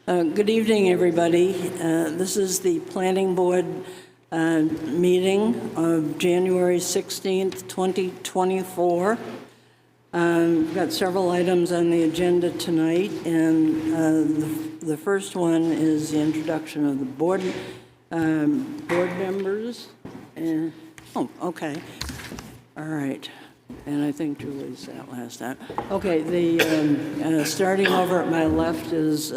Good evening, everybody. This is the Planning Board meeting of January 16th, 2024. We've got several items on the agenda tonight, and the first one is the introduction of the board members. Oh, okay. All right. And I think Julie sat last time. Okay, starting over at my left is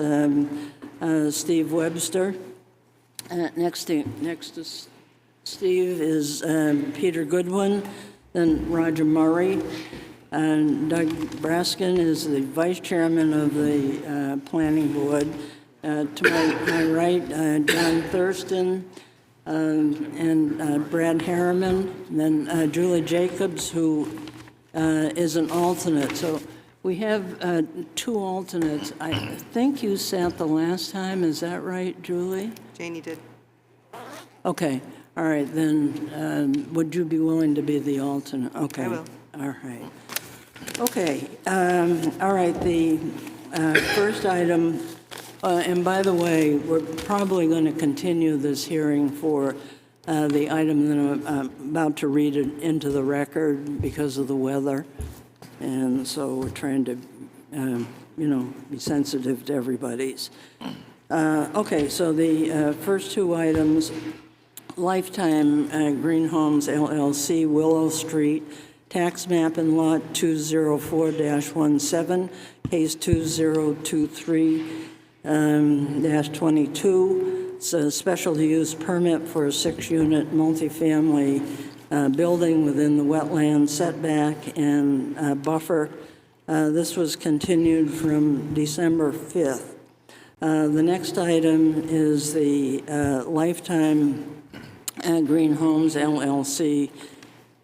Steve Webster. Next to Steve is Peter Goodwin, then Roger Murray. And Doug Braskin is the vice chairman of the planning board. To my right, John Thurston. And Brad Harriman, and then Julie Jacobs, who is an alternate. So we have two alternates. I think you sat the last time. Is that right, Julie? Janie did. Okay. All right. Then would you be willing to be the alternate? Okay. I will. All right. Okay. All right. The first item. And by the way, we're probably going to continue this hearing for the item that I'm about to read it into the record because of the weather. And so we're trying to, be sensitive to everybody's. Okay, so the first two items, Lifetime Green Homes LLC, Willow Street, tax map and lot 204-17, case 2023. -22. It's a special use permit for a 6-unit multifamily building within the wetland setback and buffer. This was continued from December 5th. The next item is the Lifetime Green Homes LLC,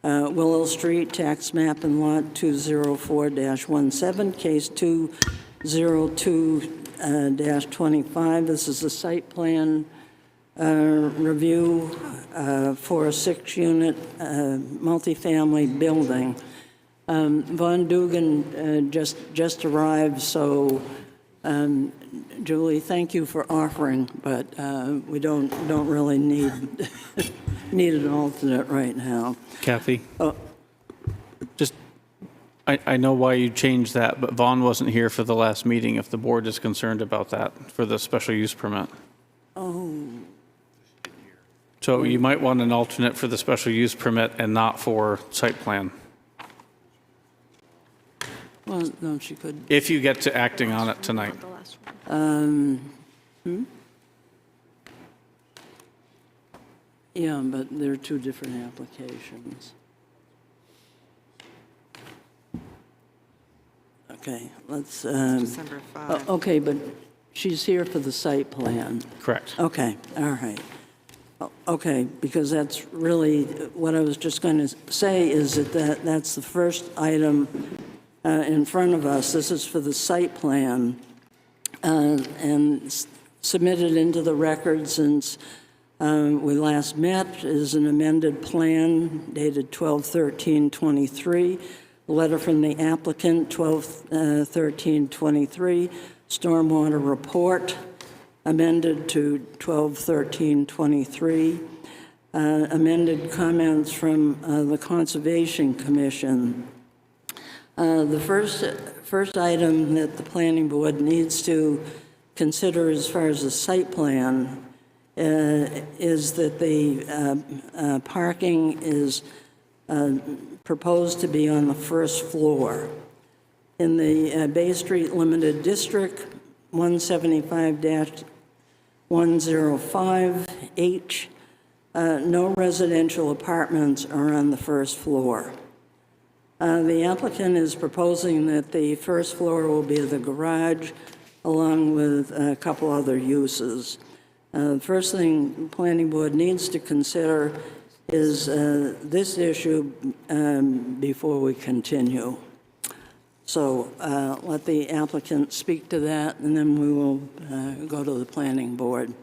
Willow Street, tax map and lot 204-17, case 202-25. This is a site plan review for a 6-unit multifamily building. Von Dugan just arrived, so Julie, thank you for offering, but we don't really need need an alternate right now. Kathy? I know why you changed that, but Vaughn wasn't here for the last meeting if the board is concerned about that for the special use permit. Oh. So you might want an alternate for the special use permit and not for site plan. Well, no, she could. If you get to acting on it tonight. Yeah, but they're two different applications. Okay, let's. December 5. Okay, but she's here for the site plan. Correct. Okay, all right. Okay, because that's really what I was just going to say is that's the first item in front of us. This is for the site plan and submitted into the record since we last met is an amended plan dated 12/13/23. Letter from the applicant, 12/13/23, stormwater report, amended to 12/13/23, amended comments from the Conservation Commission. The first item that the Planning Board needs to consider as far as the site plan is that the parking is proposed to be on the first floor. In the Bay Street Limited District, 175-105H, no residential apartments are on the first floor. The applicant is proposing that the first floor will be the garage along with a couple other uses. The first thing the Planning Board needs to consider is this issue before we continue. So let the applicant speak to that, and then we will go to the Planning Board.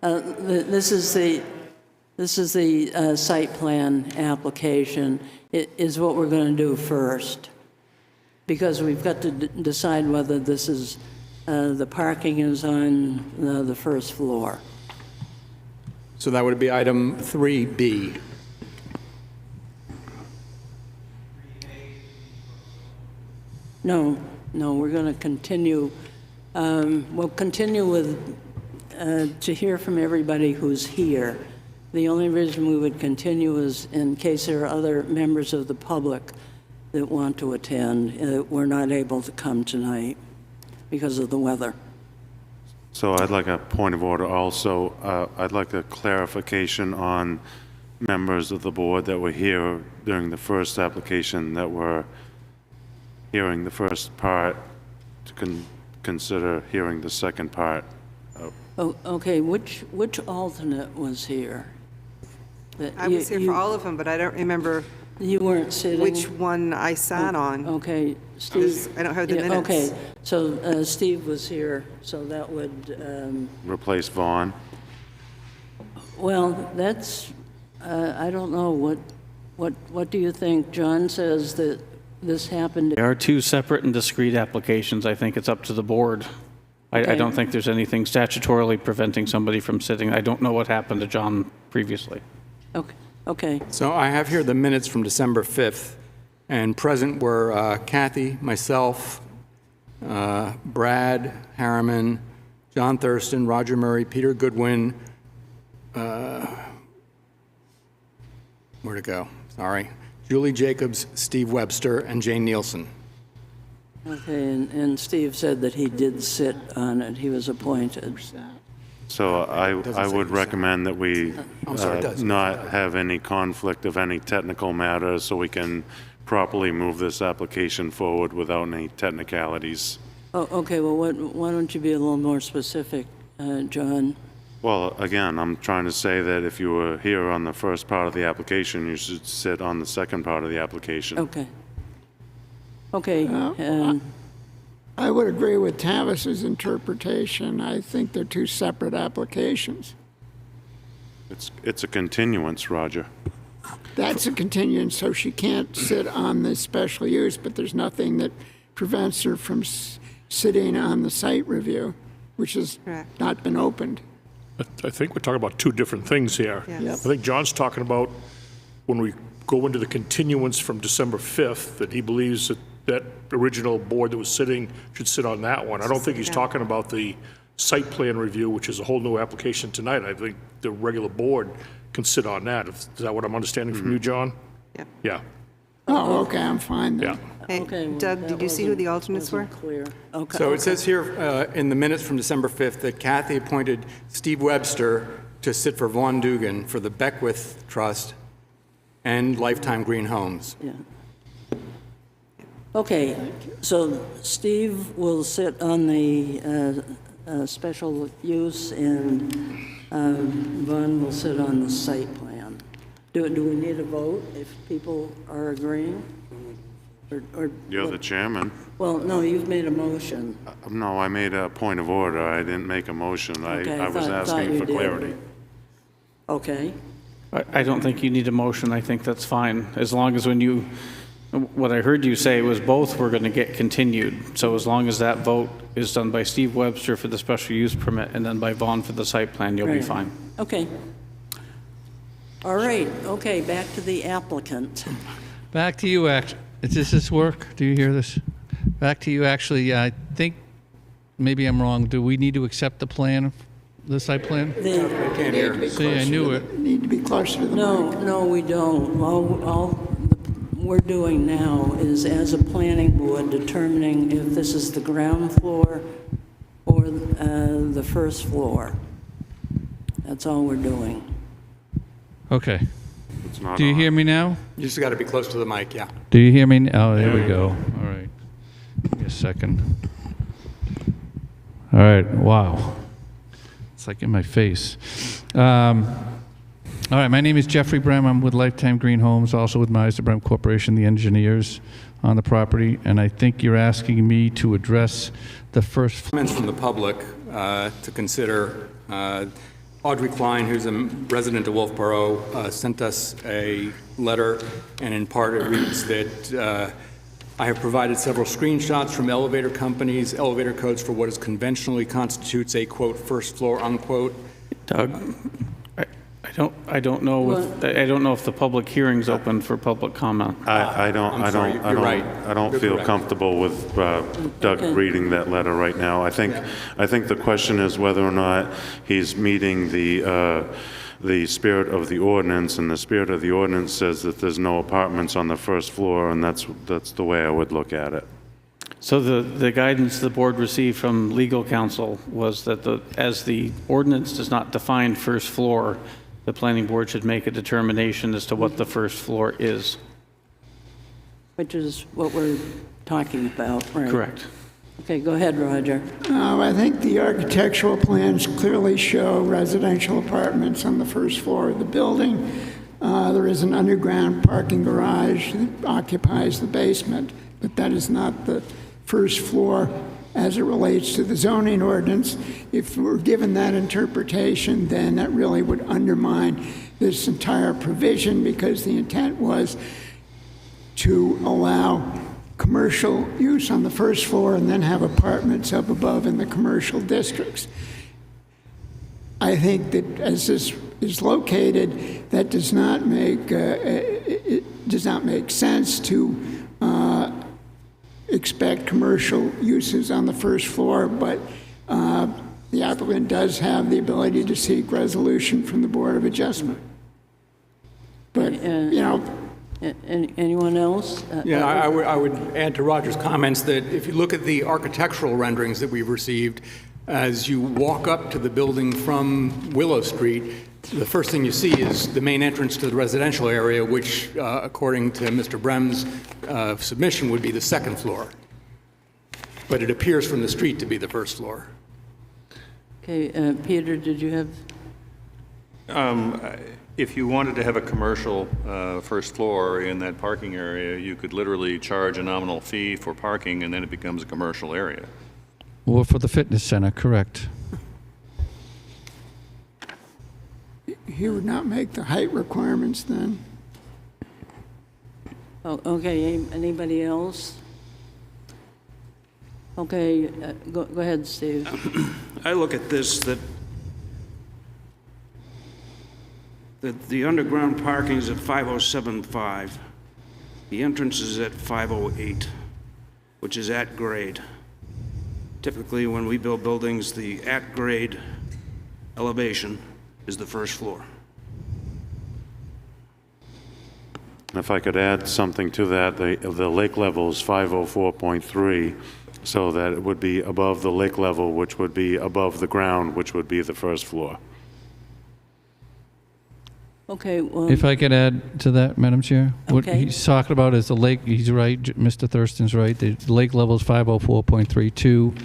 This is the This is the site plan application, is what we're going to do first. Because we've got to decide whether this is, the parking is on the first floor. So that would be item 3B. No, we're going to continue. We'll continue with, to hear from everybody who's here. The only reason we would continue is in case there are other members of the public that want to attend. We're not able to come tonight because of the weather. So I'd like a point of order also. I'd like a clarification on members of the board that were here during the first application that were hearing the first part to consider hearing the second part. Oh, okay, which alternate was here? I was here for all of them, but I don't remember You weren't sitting? which one I sat on. Okay, Steve. Because I don't have the Yeah, minutes. Okay, so Steve was here, so that would, Replace Vaughn. well, that's, I don't know, what do you think? John says that this happened. There are two separate and discrete applications. I think it's up to the board. I Okay. don't think there's anything statutorily preventing somebody from sitting. I don't know what happened to John previously. Okay, So I have here the minutes from December 5th, and present were Kathy, myself, Brad Harriman, John Thurston, Roger Murray, Peter Goodwin, where'd it go? Sorry. Julie Jacobs, Steve Webster, and Jane Nielsen. okay, and Steve said that he did sit on it, he was appointed. So I say would so. recommend that we I'm sorry, it does. not have any conflict of any technical matters so we can properly move this application forward without any technicalities. Oh, okay, well, why don't you be a little more specific, John? Well, again, I'm trying to say that if you were here on the first part of the application, you should sit on the second part of the application. Okay. Okay, I would agree with Tavis's interpretation. I think they're two separate applications. It's a continuance, Roger. That's a continuance, so she can't sit on the special use, but there's nothing that prevents her from sitting on the site review, which has Correct. not been opened. I think we're talking about two different things here. Yes. Yep. I think John's talking about when we go into the continuance from December 5th, that he believes that that original board that was sitting should sit on that one. I don't think he's talking about the site plan review, which is a whole new application tonight. I think the regular board can sit on that. Is that what I'm understanding from you, John? Yep. Yeah, Oh, okay, I'm fine then. yeah. Hey, okay. well, Doug, that did you see who the alternates were? wasn't clear. Okay. So it says here in the minutes from December 5th that Kathy appointed Steve Webster to sit for Vaughn Dugan for the Beckwith Trust and Lifetime Green Homes. Yeah. Okay, so Steve will sit on the special use, and Vaughn will sit on the site plan. Do we need a vote if people are agreeing? Or You're the chairman. well, no, you've made a motion. No, I made a point of order. I didn't make a motion. Okay, I was thought asking you for did. clarity. Okay, I don't think you need a motion. I think that's fine, as long as when you, what I heard you say was both were going to get continued. So as long as that vote is done by Steve Webster for the special use permit and then by Vaughn for the site plan, you'll be Right. fine. okay. All right, okay, back to the applicant. Back to you, does this work? Do you hear this? Back to you, actually. I think, maybe I'm wrong. Do we need to accept the plan, the site plan? Can't hear. See, I knew it. Need to be closer to the mic. No, we don't. All we're doing now is, as a planning board, determining if this is the ground floor or the first floor. That's all we're doing. Okay. It's not Do you on. hear me now? You just got to be close to the mic, yeah. Do you hear me? Oh, there we go. All right. Give me a second. All right. Wow. It's like in my face. All right. My name is Jeffrey Brem. I'm with Lifetime Green Homes, also with Meisner Brem Corporation, the engineers on the property. And I think you're asking me to address the first. Comments from the public to consider Audrey Klein, who's a resident of Wolfeboro, sent us a letter, and in part it reads that I have provided several screenshots from elevator companies, elevator codes for what is conventionally constitutes a, quote, first floor, unquote. Doug, I don't know if the public hearing's open for public comment. I don't feel correct. comfortable with Doug reading that letter right now. I think the question is whether or not he's meeting the spirit of the ordinance, and the spirit of the ordinance says that there's no apartments on the first floor, and that's the way I would look at it. So the guidance the board received from legal counsel was that as the ordinance does not define first floor, the planning board should make a determination as to what the first floor is. Which is what we're talking about, right? Correct. Okay, go ahead, Roger. I think the architectural plans clearly show residential apartments on the first floor of the building. There is an underground parking garage that occupies the basement, but that is not the first floor as it relates to the zoning ordinance. If we're given that interpretation, then that really would undermine this entire provision, because the intent was to allow commercial use on the first floor and then have apartments up above in the commercial districts. I think that as this is located, that does not make it does not make sense to expect commercial uses on the first floor, but the applicant does have the ability to seek resolution from the Board of Adjustment. But, you know, Anyone else? Yeah, I would add to Roger's comments that if you look at the architectural renderings that we've received, as you walk up to the building from Willow Street, the first thing you see is the main entrance to the residential area, which, according to Mr. Brem's submission, would be the second floor. But it appears from the street to be the first floor. Okay, Peter, did you have? If you wanted to have a commercial first floor in that parking area, you could literally charge a nominal fee for parking, and then it becomes a commercial area. Or for the fitness center, correct. he would not make the height requirements then. Oh, okay, anybody else? Okay, go ahead, Steve. I look at this, that the underground parking is at 5075. The entrance is at 508, which is at grade. Typically, when we build buildings, the at grade elevation is the first floor. If I could add something to that, the lake level is 504.3, so that it would be above the lake level, which would be above the ground, which would be the first floor. Okay, well, If I could add to that, Madam Chair? What Okay. he's talking about is the lake, he's right, Mr. Thurston's right, the lake level is 504.32.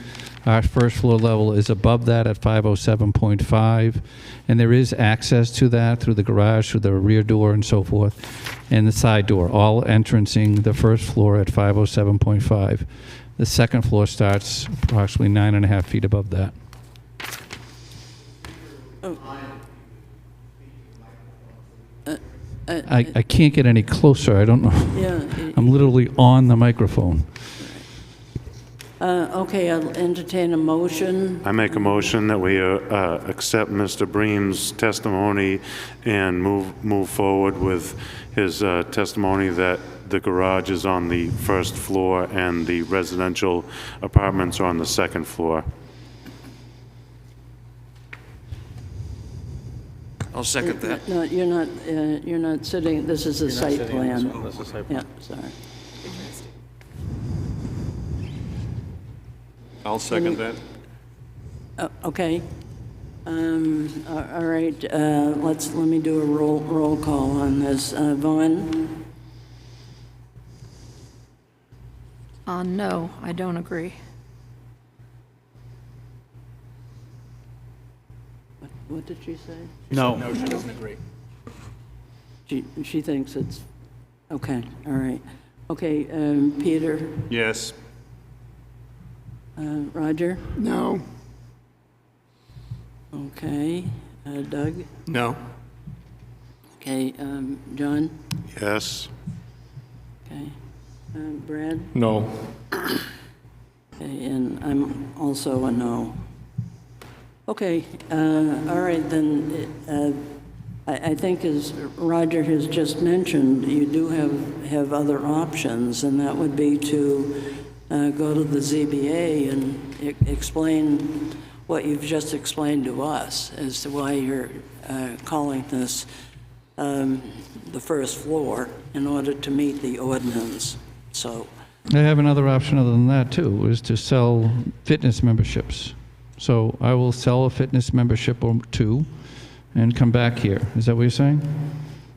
Our first floor level is above that at 507.5, and there is access to that through the garage, through the rear door and so forth, and the side door, all entrancing the first floor at 507.5. The second floor starts approximately 9.5 feet above that. I can't get any closer, I don't know. yeah, I'm literally on the microphone. okay, I'll entertain a motion. I make a motion that we accept Mr. Bream's testimony and move forward with his testimony that the garage is on the first floor and the residential apartments are on the second floor. I'll second that. No, you're not sitting, this is a site plan. This is site Yeah, plan. sorry. I'll second that. Okay. All right, let me do a roll call on this. Vaughn? No, I don't agree. What did she say? No. No, she doesn't agree. She thinks it's, okay, all right. Okay, Peter, Yes. Roger? No, Okay. Doug? No? Okay, John? Yes. Okay. Brad? No. Okay, and I'm also a no. Okay, all right, then, I think as Roger has just mentioned, you do have other options, and that would be to go to the ZBA and explain what you've just explained to us as to why you're calling this the first floor in order to meet the ordinance. So, I have another option other than that too, is to sell fitness memberships. So I will sell a fitness membership or two and come back here. Is that what you're saying?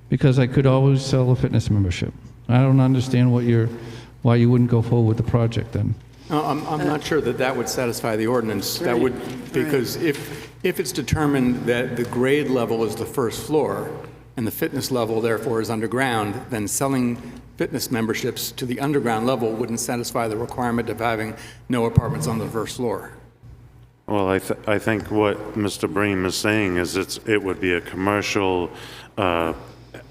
Because I could always sell a fitness membership. I don't understand why you wouldn't go forward with the project then. I'm not sure that that would satisfy the ordinance. That would, because if it's determined that the grade level is the first floor and the fitness level therefore is underground, then selling fitness memberships to the underground level wouldn't satisfy the requirement of having no apartments on the first floor. Well, I think what Mr. Bream is saying is it would be a commercial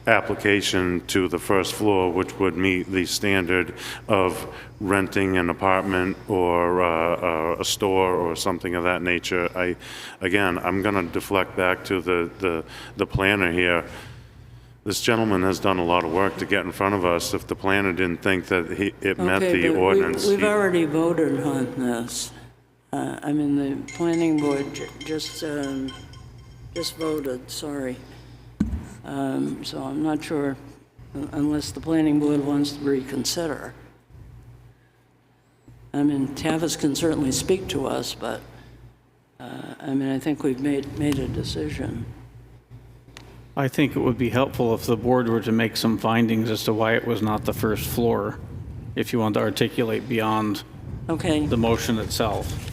application to the first floor, which would meet the standard of renting an apartment or a store or something of that nature. Again, I'm going to deflect back to the planner here. This gentleman has done a lot of work to get in front of us. If the planner didn't think that it met the ordinance. We've already voted on this. I mean, the planning board just voted, sorry. So I'm not sure, unless the planning board wants to reconsider. I mean, Tavis can certainly speak to us, but, I mean, I think we've made a decision. I think it would be helpful if the board were to make some findings as to why it was not the first floor, if you want to articulate beyond Okay. the motion itself.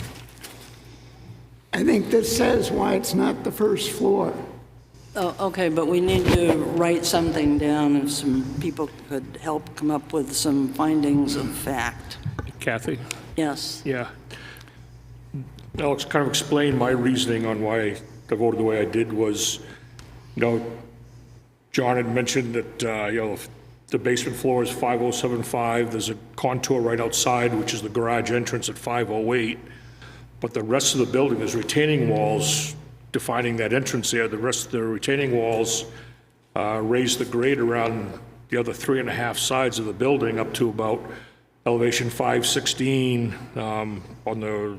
I think this says why it's not the first floor. Oh, okay, but we need to write something down, if some people could help come up with some findings of fact. Kathy? Yes. Yeah. I'll kind of explain my reasoning on why I voted the way I did was, John had mentioned that, the basement floor is 5075. There's a contour right outside, which is the garage entrance at 508. But the rest of the building, there's retaining walls defining that entrance there. The rest of the retaining walls raise the grade around the other 3.5 sides of the building up to about elevation 516 on the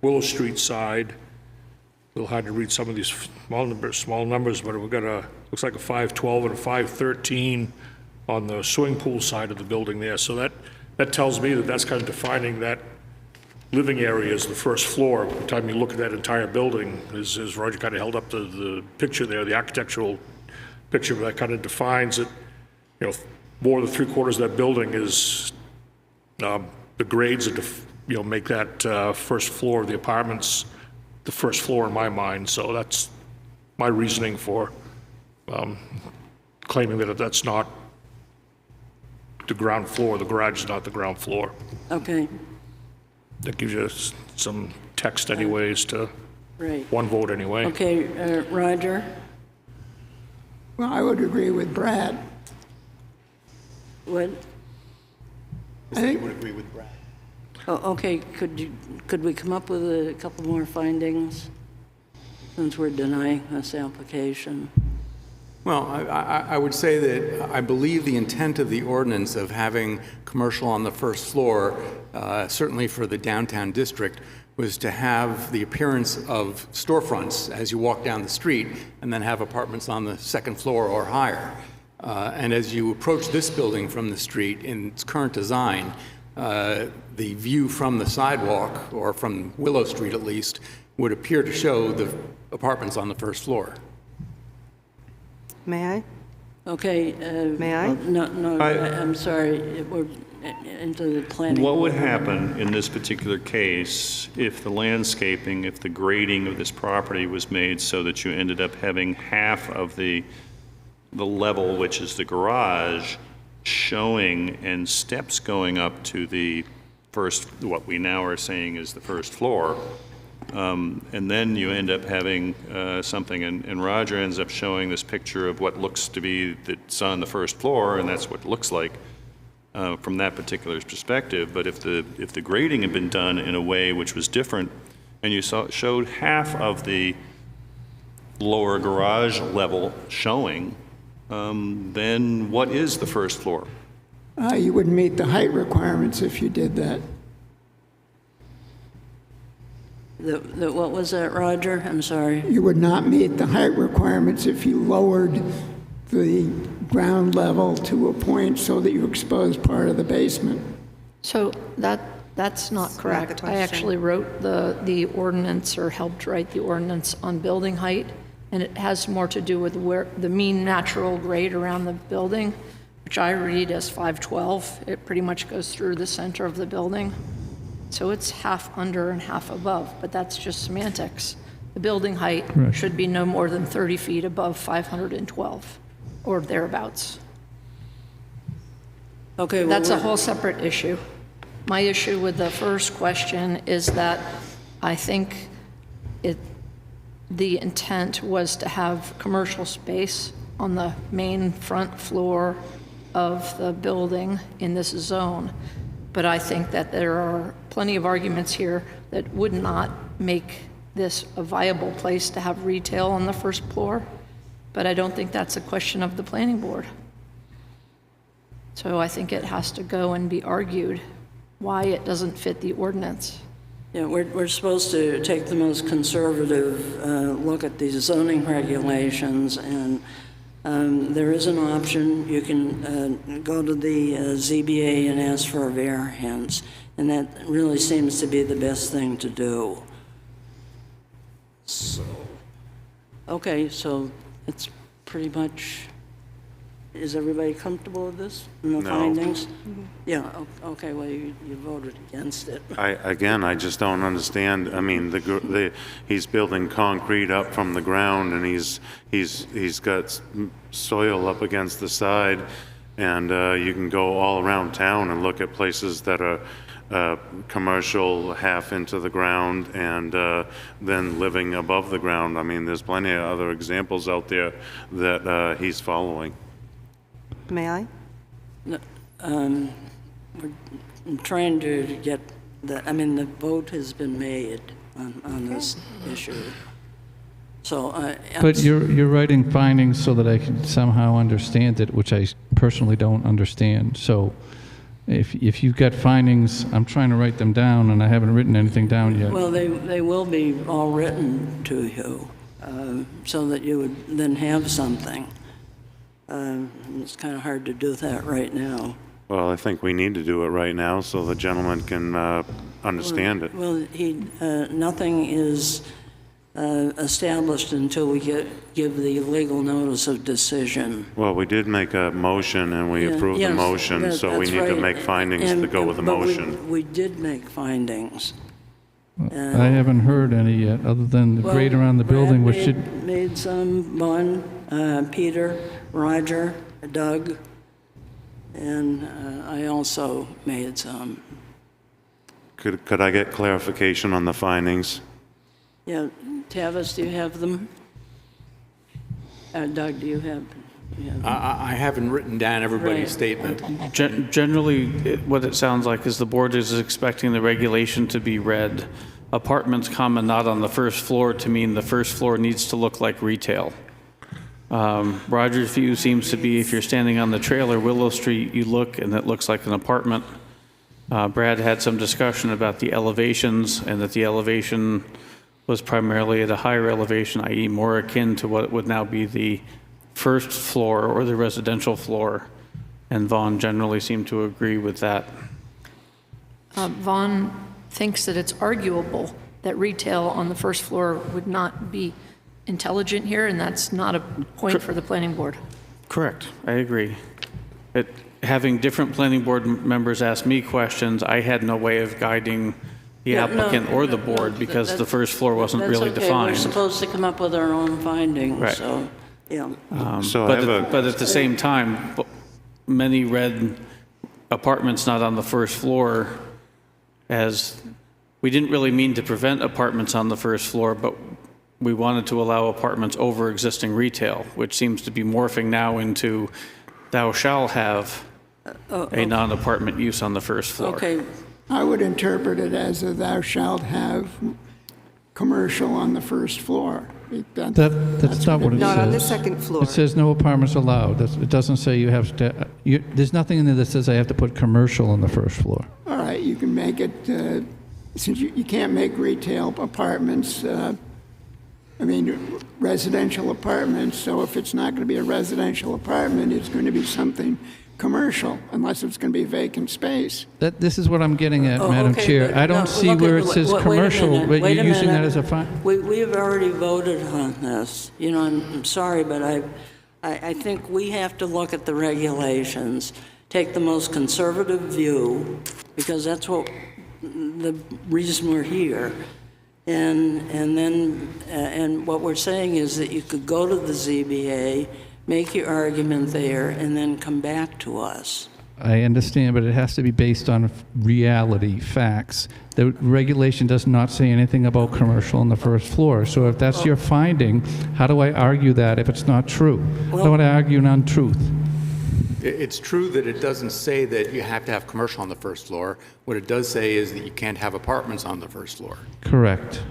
Willow Street side. A little hard to read some of these small numbers, but we've got looks like a 512 and a 513 on the swimming pool side of the building there. So that tells me that that's kind of defining that living area as the first floor. By the time you look at that entire building, as Roger kind of held up the picture there, the architectural picture, that kind of defines it. More than 3/4 of that building is the grades that make that first floor of the apartments the first floor in my mind. So that's my reasoning for claiming that that's not the ground floor. The garage is not the ground floor. Okay, That gives you some text anyways to great. one vote anyway. Okay, Roger? Well, I would agree with Brad. What? I think Oh, okay, could we come up with a couple more findings since we're denying this application? Well, I would say that I believe the intent of the ordinance of having commercial on the first floor, certainly for the downtown district, was to have the appearance of storefronts as you walk down the street and then have apartments on the second floor or higher. And as you approach this building from the street in its current design, the view from the sidewalk, or from Willow Street at least, would appear to show the apartments on the first floor. May I? Okay. May I? No, I'm sorry, we're into the planning. What would happen in this particular case if the landscaping, if the grading of this property was made so that you ended up having half of the level, which is the garage, showing and steps going up to the first, what we now are saying is the first floor, And then you end up having something, and Roger ends up showing this picture of what looks to be that's on the first floor, and that's what it looks like from that particular perspective. But if the grading had been done in a way which was different, and you showed half of the lower garage level showing, then what is the first floor? You wouldn't meet the height requirements if you did that. What was that, Roger? I'm sorry. You would not meet the height requirements if you lowered the ground level to a point so that you exposed part of the basement. So that's not the correct. I question. actually wrote the ordinance, or helped write the ordinance on building height, and it has more to do with where the mean natural grade around the building, which I read as 512. It pretty much goes through the center of the building. So it's half under and half above, but that's just semantics. The building height should be no more than 30 feet above 512, or thereabouts. Okay, well, That's a whole separate issue. My issue with the first question is that I think the intent was to have commercial space on the main front floor of the building in this zone. But I think that there are plenty of arguments here that would not make this a viable place to have retail on the first floor. But I don't think that's a question of the planning board. So I think it has to go and be argued why it doesn't fit the ordinance. Yeah, we're supposed to take the most conservative look at these zoning regulations, and there is an option. You can go to the ZBA and ask for a variance, and that really seems to be the best thing to do. So, okay, so it's pretty much, is everybody comfortable with this and the No. findings? Yeah, okay, well, you voted against it. I just don't understand. I mean, he's building concrete up from the ground, and he's got soil up against the side, and you can go all around town and look at places that are commercial, half into the ground, and then living above the ground. I mean, there's plenty of other examples out there that he's following. May I? I'm trying to get the, I mean, the vote has been made on this issue. So, But you're writing findings so that I can somehow understand it, which I personally don't understand. So if you've got findings, I'm trying to write them down, and I haven't written anything down yet. well, they will be all written to you, so that you would then have something. It's kind of hard to do that right now. Well, I think we need to do it right now so the gentleman can understand it. Well, nothing is established until we give the legal notice of decision. Well, we did make a motion, and we Yeah, approved the yes, motion, so we that's need to right. make findings to go with the But motion. we did make findings. I haven't heard any yet, other than the grade around the building, which should... Brad made some, Vaughn, Peter, Roger, Doug, and I also made some. Could I get clarification on the findings? Yeah, Tavis, do you have them? Doug, do you have? I haven't written down everybody's Right. statement. Generally, what it sounds like is the board is expecting the regulation to be read. Apartments common not on the first floor to mean the first floor needs to look like retail. Roger's view seems to be if you're standing on the trailer, Willow Street, you look and it looks like an apartment. Brad had some discussion about the elevations and that the elevation was primarily at a higher elevation, i.e. more akin to what would now be the first floor or the residential floor. And Vaughn generally seemed to agree with that. Vaughn thinks that it's arguable that retail on the first floor would not be intelligent here, and that's not a point for the planning board. Correct, I agree. Having different planning board members ask me questions, I had no way of guiding the Yeah, no, applicant or the board because the first floor wasn't really That's okay, we're defined. supposed to come up with our own findings, Right. so, yeah. So I have a... But at the same time, many read apartments not on the first floor as we didn't really mean to prevent apartments on the first floor, but we wanted to allow apartments over existing retail, which seems to be morphing now into thou shall have a non-apartment use on the first floor. Okay, I would interpret it as a thou shalt have commercial on the first floor. That's not what it says. Not on the second floor. It says no apartments allowed. It doesn't say you have to, there's nothing in there that says I have to put commercial on the first floor. All right, you can make it, since you can't make retail apartments, residential apartments, so if it's not going to be a residential apartment, it's going to be something commercial, unless it's going to be vacant space. This is what I'm getting at, Madam okay, Chair. but I don't no, see look where at- it says wait a commercial, minute, but wait you're a using that minute. as a fine. We have already voted on this. You know, I'm sorry, but I think we have to look at the regulations, take the most conservative view, because that's what the reason we're here. And what we're saying is that you could go to the ZBA, make your argument there, and then come back to us. I understand, but it has to be based on reality, facts. The regulation does not say anything about commercial on the first floor. So if that's your finding, how do I argue that if it's not true? How do I argue an untruth? It's true that it doesn't say that you have to have commercial on the first floor. What it does say is that you can't have apartments on the first floor. Correct.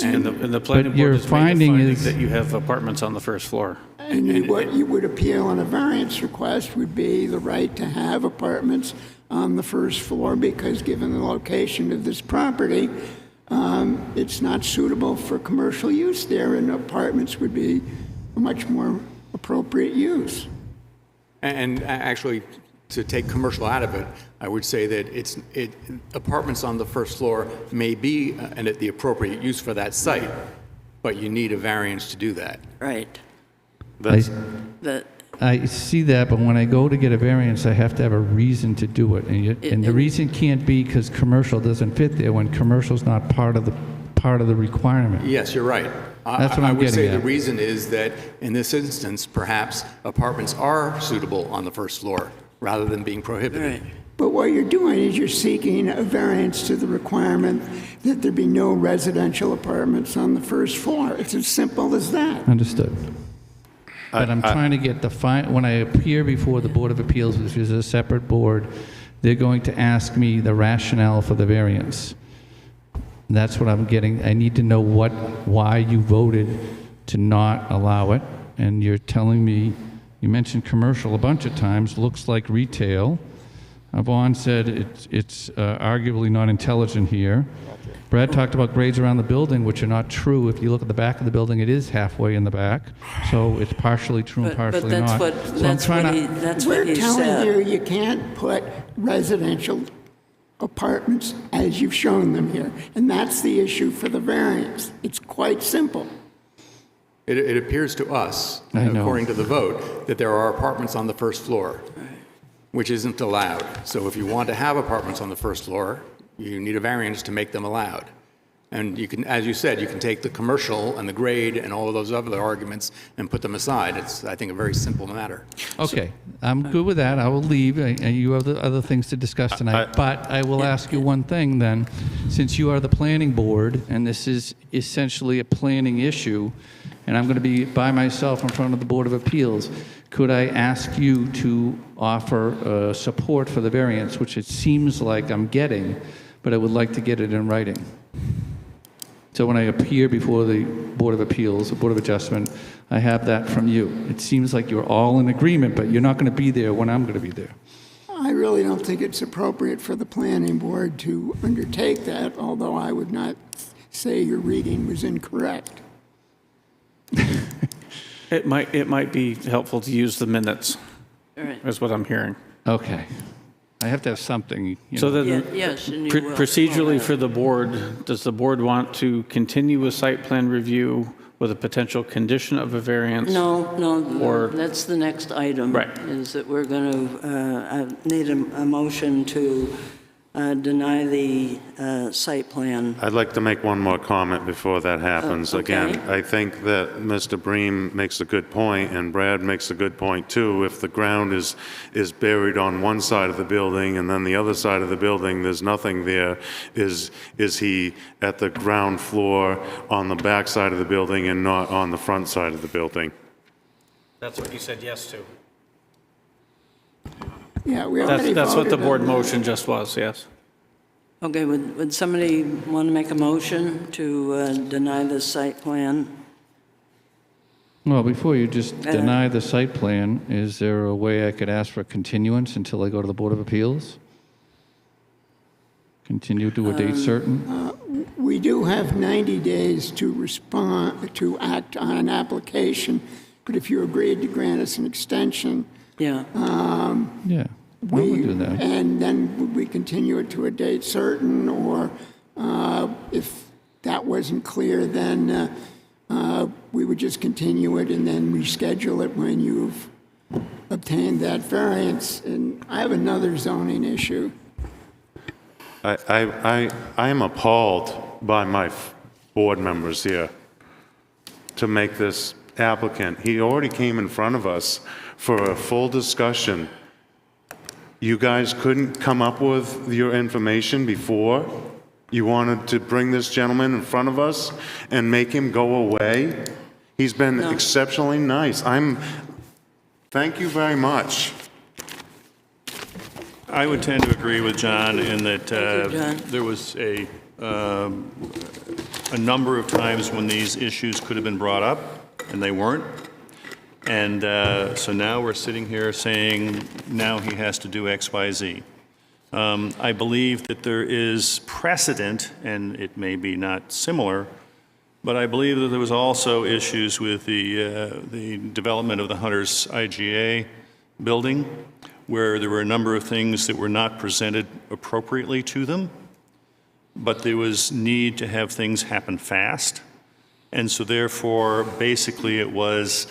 And the planning your board has made the finding finding is- that you have apartments on the first floor. And what you would appeal on a variance request would be the right to have apartments on the first floor, because given the location of this property, it's not suitable for commercial use there, and apartments would be a much more appropriate use. And actually, to take commercial out of it, I would say that apartments on the first floor may be the appropriate use for that site, but you need a variance to do that. Right. That, I see that, but when I go to get a variance, I have to have a reason to do it. And the reason can't be because commercial doesn't fit there when commercial's not part of the requirement. Yes, you're right. That's what I I'm would say getting the at. reason is that in this instance, perhaps apartments are suitable on the first floor rather than being prohibited. right. But what you're doing is you're seeking a variance to the requirement that there be no residential apartments on the first floor. It's as simple as that. Understood. But I'm trying to get when I appear before the Board of Appeals, which is a separate board, they're going to ask me the rationale for the variance. That's what I'm getting. I need to know why you voted to not allow it. And you're telling me, you mentioned commercial a bunch of times, looks like retail. Vaughn said it's arguably not intelligent here. Brad talked about grades around the building, which are not true. If you look at the back of the building, it is halfway in the back. So it's partially true and partially But not. that's what We're he telling said. you, you can't put residential apartments as you've shown them here. And that's the issue for the variance. It's quite simple. It appears to us, I know. according to the vote, that there are apartments on the first floor, which isn't allowed. So if you want to have apartments on the first floor, you need a variance to make them allowed. And you can, as you said, you can take the commercial and the grade and all of those other arguments and put them aside. It's, I think, a very simple matter. Okay, I'm good with that. I will leave, and you have the other things to discuss tonight. But I will ask you one thing then. Since you are the planning board, and this is essentially a planning issue, and I'm going to be by myself in front of the Board of Appeals, could I ask you to offer support for the variance, which it seems like I'm getting, but I would like to get it in writing? So when I appear before the Board of Appeals, the Board of Adjustment, I have that from you. It seems like you're all in agreement, but you're not going to be there when I'm going to be there. I really don't think it's appropriate for the planning board to undertake that, although I would not say your reading was incorrect. It might be helpful to use the minutes, Right. is what I'm hearing. Okay. I have to have something. So then, Yes, and you will. procedurally for the board, does the board want to continue a site plan review with a potential condition of a variance? No, Or- that's the next item. Right. Is that we're going to need a motion to deny the site plan. I'd like to make one more comment before that happens. okay. Again, I think that Mr. Bream makes a good point, and Brad makes a good point too. If the ground is buried on one side of the building and then the other side of the building, there's nothing there, is he at the ground floor on the back side of the building and not on the front side of the building? That's what you said yes to. Yeah, we already That's what the voted board on motion just was, yes. Okay, would somebody want to make a motion to deny the site plan? Well, before you just deny the site plan, is there a way I could ask for continuance until I go to the Board of Appeals? Continue to a date certain? We do have 90 days to respond, to act on an application, but if you agreed to grant us an extension, Yeah. Yeah, we would do that. and then would we continue it to a date certain, or if that wasn't clear, then we would just continue it and then reschedule it when you've obtained that variance. And I have another zoning issue. I am appalled by my board members here to make this applicant. He already came in front of us for a full discussion. You guys couldn't come up with your information before? You wanted to bring this gentleman in front of us and make him go away? He's been exceptionally nice. Thank you very much. I would tend to agree with John in that Thank you, John. there was a number of times when these issues could have been brought up, and they weren't. And so now we're sitting here saying now he has to do X, Y, Z. I believe that there is precedent, and it may be not similar, but I believe that there was also issues with the development of the Hunter's IGA building, where there were a number of things that were not presented appropriately to them, but there was need to have things happen fast. And so therefore, basically it was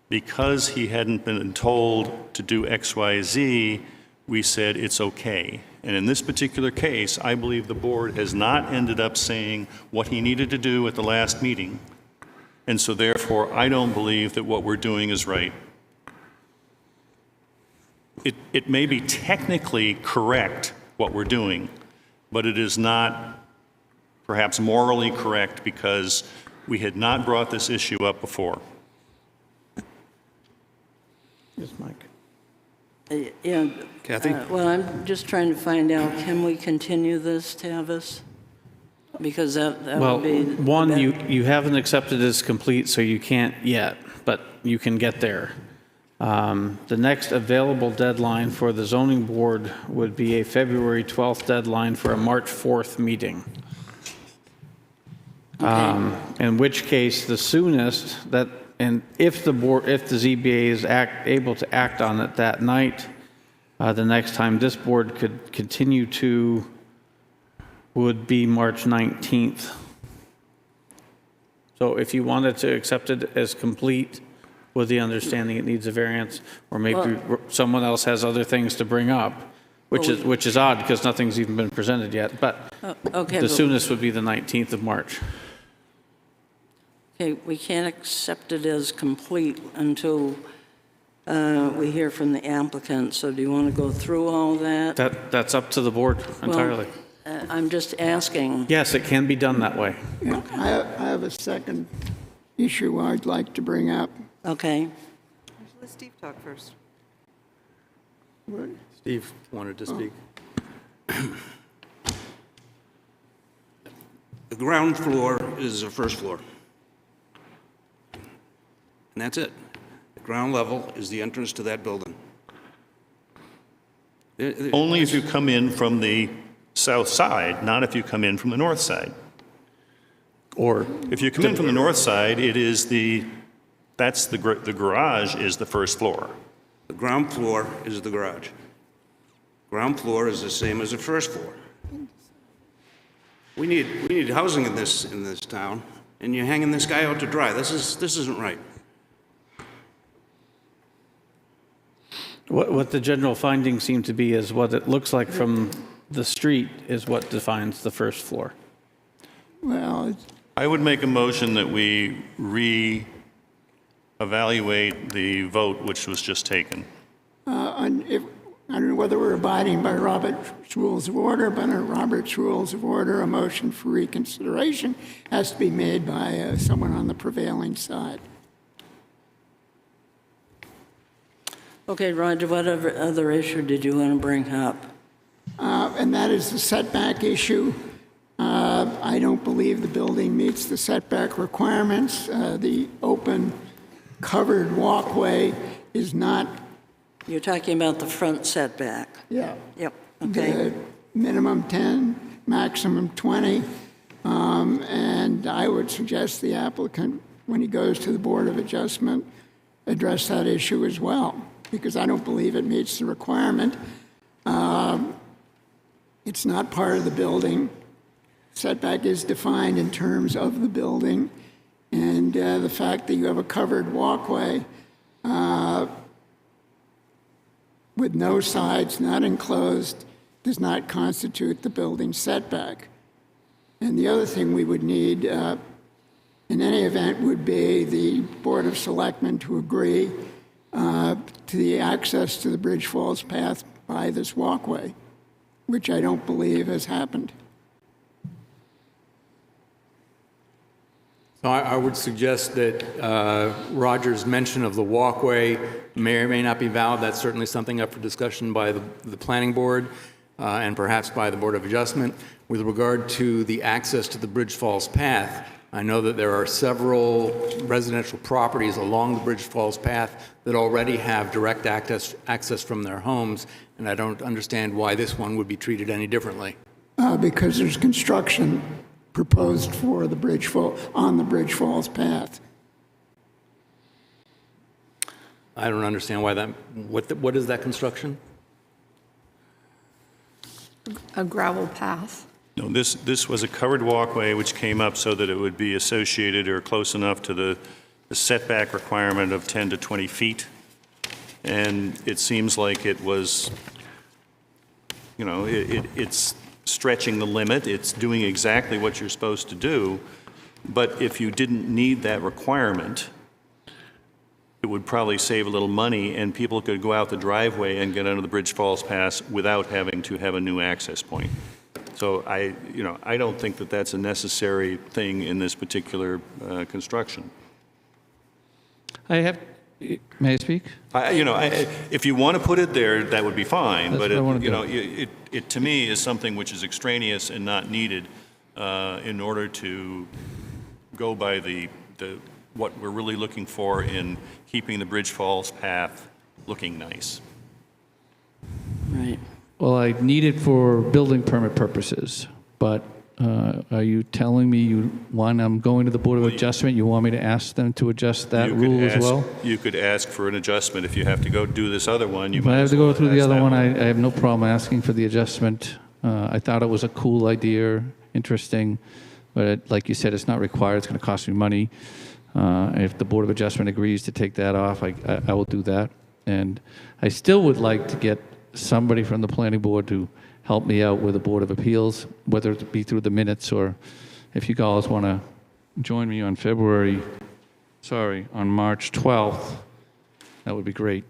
because he hadn't been told to do X, Y, Z, we said it's okay. And in this particular case, I believe the board has not ended up saying what he needed to do at the last meeting. And so therefore, I don't believe that what we're doing is right. It may be technically correct what we're doing, but it is not perhaps morally correct because we had not brought this issue up before. Yes, Mike. Yeah. Kathy? Well, I'm just trying to find out, can we continue this, Tavis? Because that Well, would be... one, you haven't accepted as complete, so you can't yet, but you can get there. The next available deadline for the zoning board would be a February 12th deadline for a March 4th meeting. In which case, the soonest that, and if the ZBA is able to act on it that night, the next time this board could continue to would be March 19th. So if you wanted to accept it as complete with the understanding it needs a variance, or maybe someone else has other things to bring up, which is odd because nothing's even been presented yet, but Okay, the soonest would be the 19th of March. Okay, we can't accept it as complete until we hear from the applicant, so do you want to go through all that? That's up to the board entirely. I'm just asking. Yes, it can be done that way. Yeah, I have a second issue I'd like to bring up. Okay. Let Steve talk first. Steve wanted to speak. The ground floor is the first floor. And that's it. The ground level is the entrance to that building. Only if you come in from the south side, not if you come in from the north side. Or If you come in from the north side, it is the garage is the first floor. The ground floor is the garage. Ground floor is the same as the first floor. We need housing in this town, and you're hanging this guy out to dry. This isn't right. what the general findings seem to be is what it looks like from the street is what defines the first floor. Well, I would make a motion that we re-evaluate the vote which was just taken. I don't know whether we're abiding by Robert's Rules of Order, but under Robert's Rules of Order, a motion for reconsideration has to be made by someone on the prevailing side. Okay, Roger, what other issue did you want to bring up? And that is the setback issue. I don't believe the building meets the setback requirements. The open, covered walkway is not. You're talking about the front setback? Yeah. Yep, okay. The minimum 10, maximum 20. And I would suggest the applicant, when he goes to the Board of Adjustment, address that issue as well, because I don't believe it meets the requirement. It's not part of the building. Setback is defined in terms of the building, and the fact that you have a covered walkway with no sides, not enclosed, does not constitute the building setback. And the other thing we would need, in any event, would be the Board of Selectmen to agree to the access to the Bridge Falls path by this walkway, which I don't believe has happened. So I would suggest that Roger's mention of the walkway may or may not be valid. That's certainly something up for discussion by the planning board and perhaps by the Board of Adjustment. With regard to the access to the Bridge Falls path, I know that there are several residential properties along the Bridge Falls path that already have direct access from their homes, and I don't understand why this one would be treated any differently. Because there's construction proposed for the on the Bridge Falls path. I don't understand why that, what is that construction? A gravel path. No, this was a covered walkway which came up so that it would be associated or close enough to the setback requirement of 10 to 20 feet. And it seems like it was, you know, it's stretching the limit. It's doing exactly what you're supposed to do. But if you didn't need that requirement, it would probably save a little money and people could go out the driveway and get under the Bridge Falls Pass without having to have a new access point. So I don't think that that's a necessary thing in this particular construction. May I speak? If you want to put it there, that would be fine. That's But what I wanna it to me is something which is extraneous and not needed in order to go by what we're really looking for in keeping the Bridge Falls path looking nice. Right. Well, I need it for building permit purposes, but are you telling me when I'm going to the Board of Adjustment, you want me to ask them to adjust that rule as well? You could ask for an adjustment. If you have to go do this other one, you If I might have as to go well through the ask other that one, I have no problem asking for the adjustment. I thought it was a cool idea, interesting, but like you said, it's not required. It's going to cost me money. If the Board of Adjustment agrees to take that off, I will do that. And I still would like to get somebody from the planning board to help me out with the Board of Appeals, whether it be through the minutes or if you guys want to join me on March 12th, that would be great.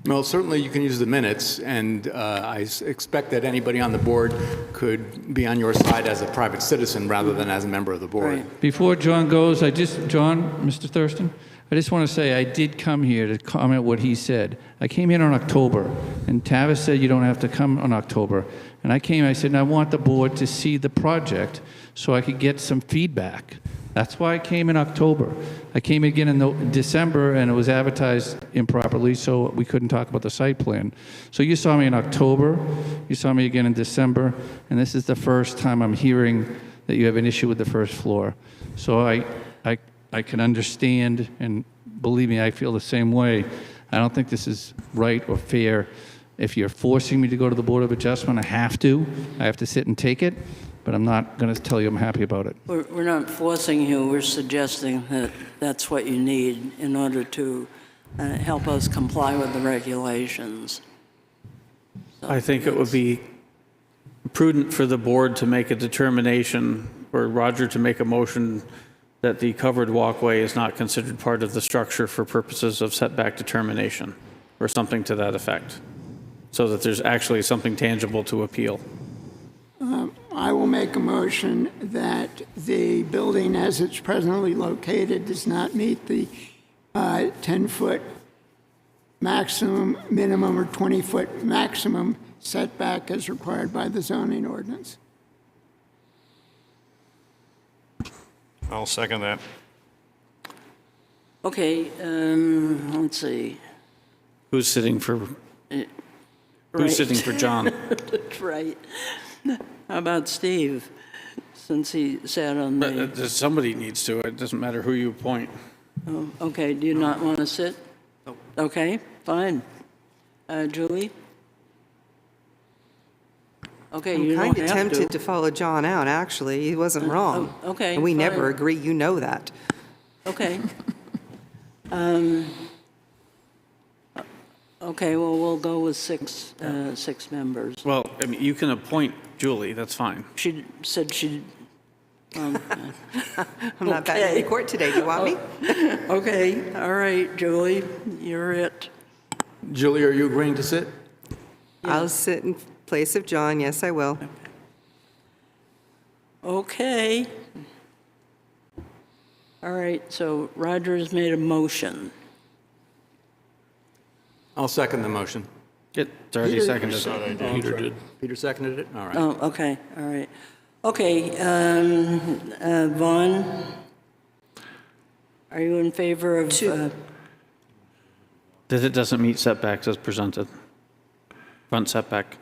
Well, certainly you can use the minutes, and I expect that anybody on the board could be on your side as a private citizen rather than as a member of the board. Right. Before John goes, Mr. Thurston, I just want to say I did come here to comment what he said. I came in on October, and Tavis said you don't have to come on October. And I said, I want the board to see the project so I could get some feedback. That's why I came in October. I came again in December, and it was advertised improperly, so we couldn't talk about the site plan. So you saw me in October, you saw me again in December, and this is the first time I'm hearing that you have an issue with the first floor. So I can understand, and believe me, I feel the same way. I don't think this is right or fair. If you're forcing me to go to the Board of Adjustment, I have to sit and take it, but I'm not going to tell you I'm happy about it. We're not forcing you, we're suggesting that that's what you need in order to help us comply with the regulations. I think it would be prudent for the board to make a determination, or Roger to make a motion that the covered walkway is not considered part of the structure for purposes of setback determination, or something to that effect, so that there's actually something tangible to appeal. I will make a motion that the building as it's presently located does not meet the 10-foot maximum, minimum, or 20-foot maximum setback as required by the zoning ordinance. I'll second that. Okay, let's see. Who's sitting for, Right. who's sitting for John? That's right. How about Steve, since he sat on the... But somebody needs to, it doesn't matter who you appoint. Oh, okay, do you not want to sit? No. Okay, fine. Julie? Okay, you I'm don't kind of have tempted to follow John out, actually. He wasn't wrong. oh, okay, And we never fine. agree, you know that. Okay. Okay, well, we'll go with six members. Well, I mean, you can appoint Julie, that's fine. She said she... I'm not back in Okay. court today, do you want me? Okay, all right, Julie, you're it. Julie, are you agreeing to sit? I'll sit in place of John, yes, I will. Okay. All right, so Roger's made a motion. I'll second the motion. It's already seconded. Peter did. Peter seconded it? All right. Oh, okay, all right. Okay, Vaughn, are you in favor of... That it doesn't meet setbacks as presented. Front setback.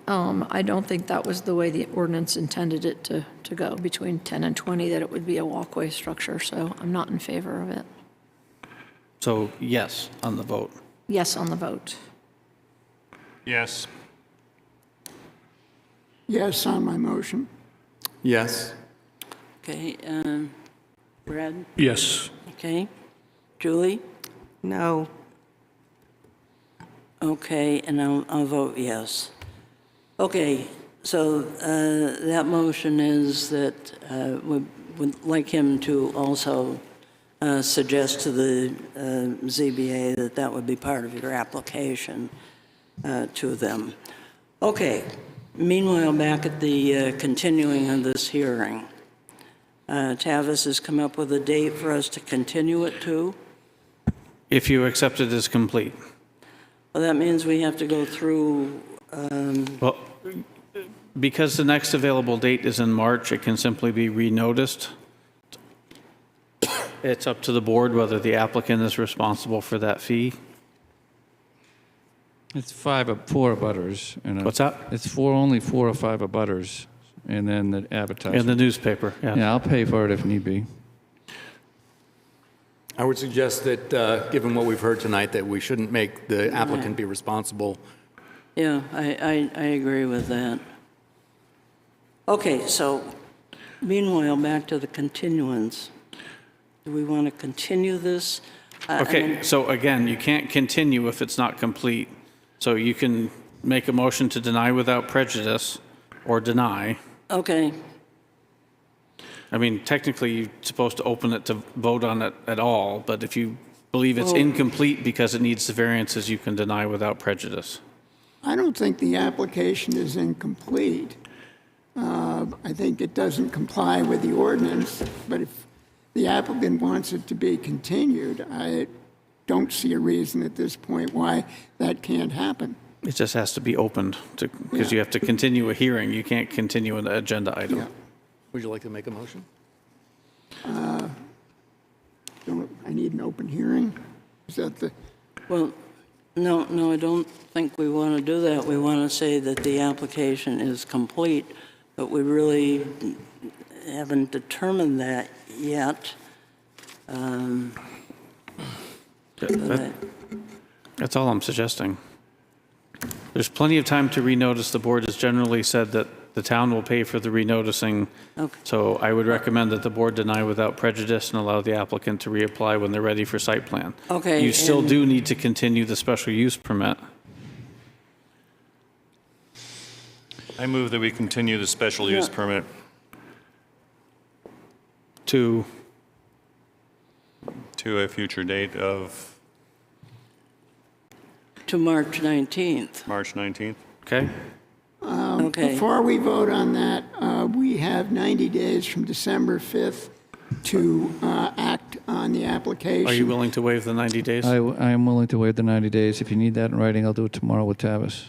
I don't think that was the way the ordinance intended it to go, between 10 and 20, that it would be a walkway structure, so I'm not in favor of it. So yes on the vote. Yes on the vote. Yes. Yes on my motion. Yes. Okay, Brad? Yes. Okay. Julie? No. Okay, and I'll vote yes. Okay, so that motion is that we would like him to also suggest to the ZBA that that would be part of your application to them. Okay, meanwhile, back at the continuing of this hearing, Tavis has come up with a date for us to continue it to. If you accept it as complete. Well, that means we have to go through, Well, because the next available date is in March, it can simply be renoticed. It's up to the board whether the applicant is responsible for that fee. It's four abutters. What's that? It's only 4 or 5 abutters, and then the advertising. In the newspaper, yeah. Yeah, I'll pay for it if need be. I would suggest that, given what we've heard tonight, that we shouldn't make the applicant be responsible. yeah, I agree with that. Okay, so meanwhile, back to the continuance. Do we want to continue this? I Okay, mean, so again, you can't continue if it's not complete. So you can make a motion to deny without prejudice or deny. Okay, I mean, technically, you're supposed to open it to vote on it at all, but if you believe it's incomplete because it needs the variances, you can deny without prejudice. I don't think the application is incomplete. I think it doesn't comply with the ordinance, but if the applicant wants it to be continued, I don't see a reason at this point why that can't happen. It just has to be opened because you have to continue a hearing. You can't continue an agenda item. Yeah. Would you like to make a motion? I need an open hearing? Is that the, well, no, I don't think we want to do that. We want to say that the application is complete, but we really haven't determined that yet. That's all I'm suggesting. There's plenty of time to renotice. The board has generally said that the town will pay for the renoticing. Okay. So I would recommend that the board deny without prejudice and allow the applicant to reapply when they're ready for site plan. Okay, You still and- do need to continue the special use permit. I move that we continue the special use permit To, to a future date of To March 19th. March 19th. okay? Okay. Before we vote on that, we have 90 days from December 5th to act on the application. Are you willing to waive the 90 days? I am willing to waive the 90 days. If you need that in writing, I'll do it tomorrow with Tavis.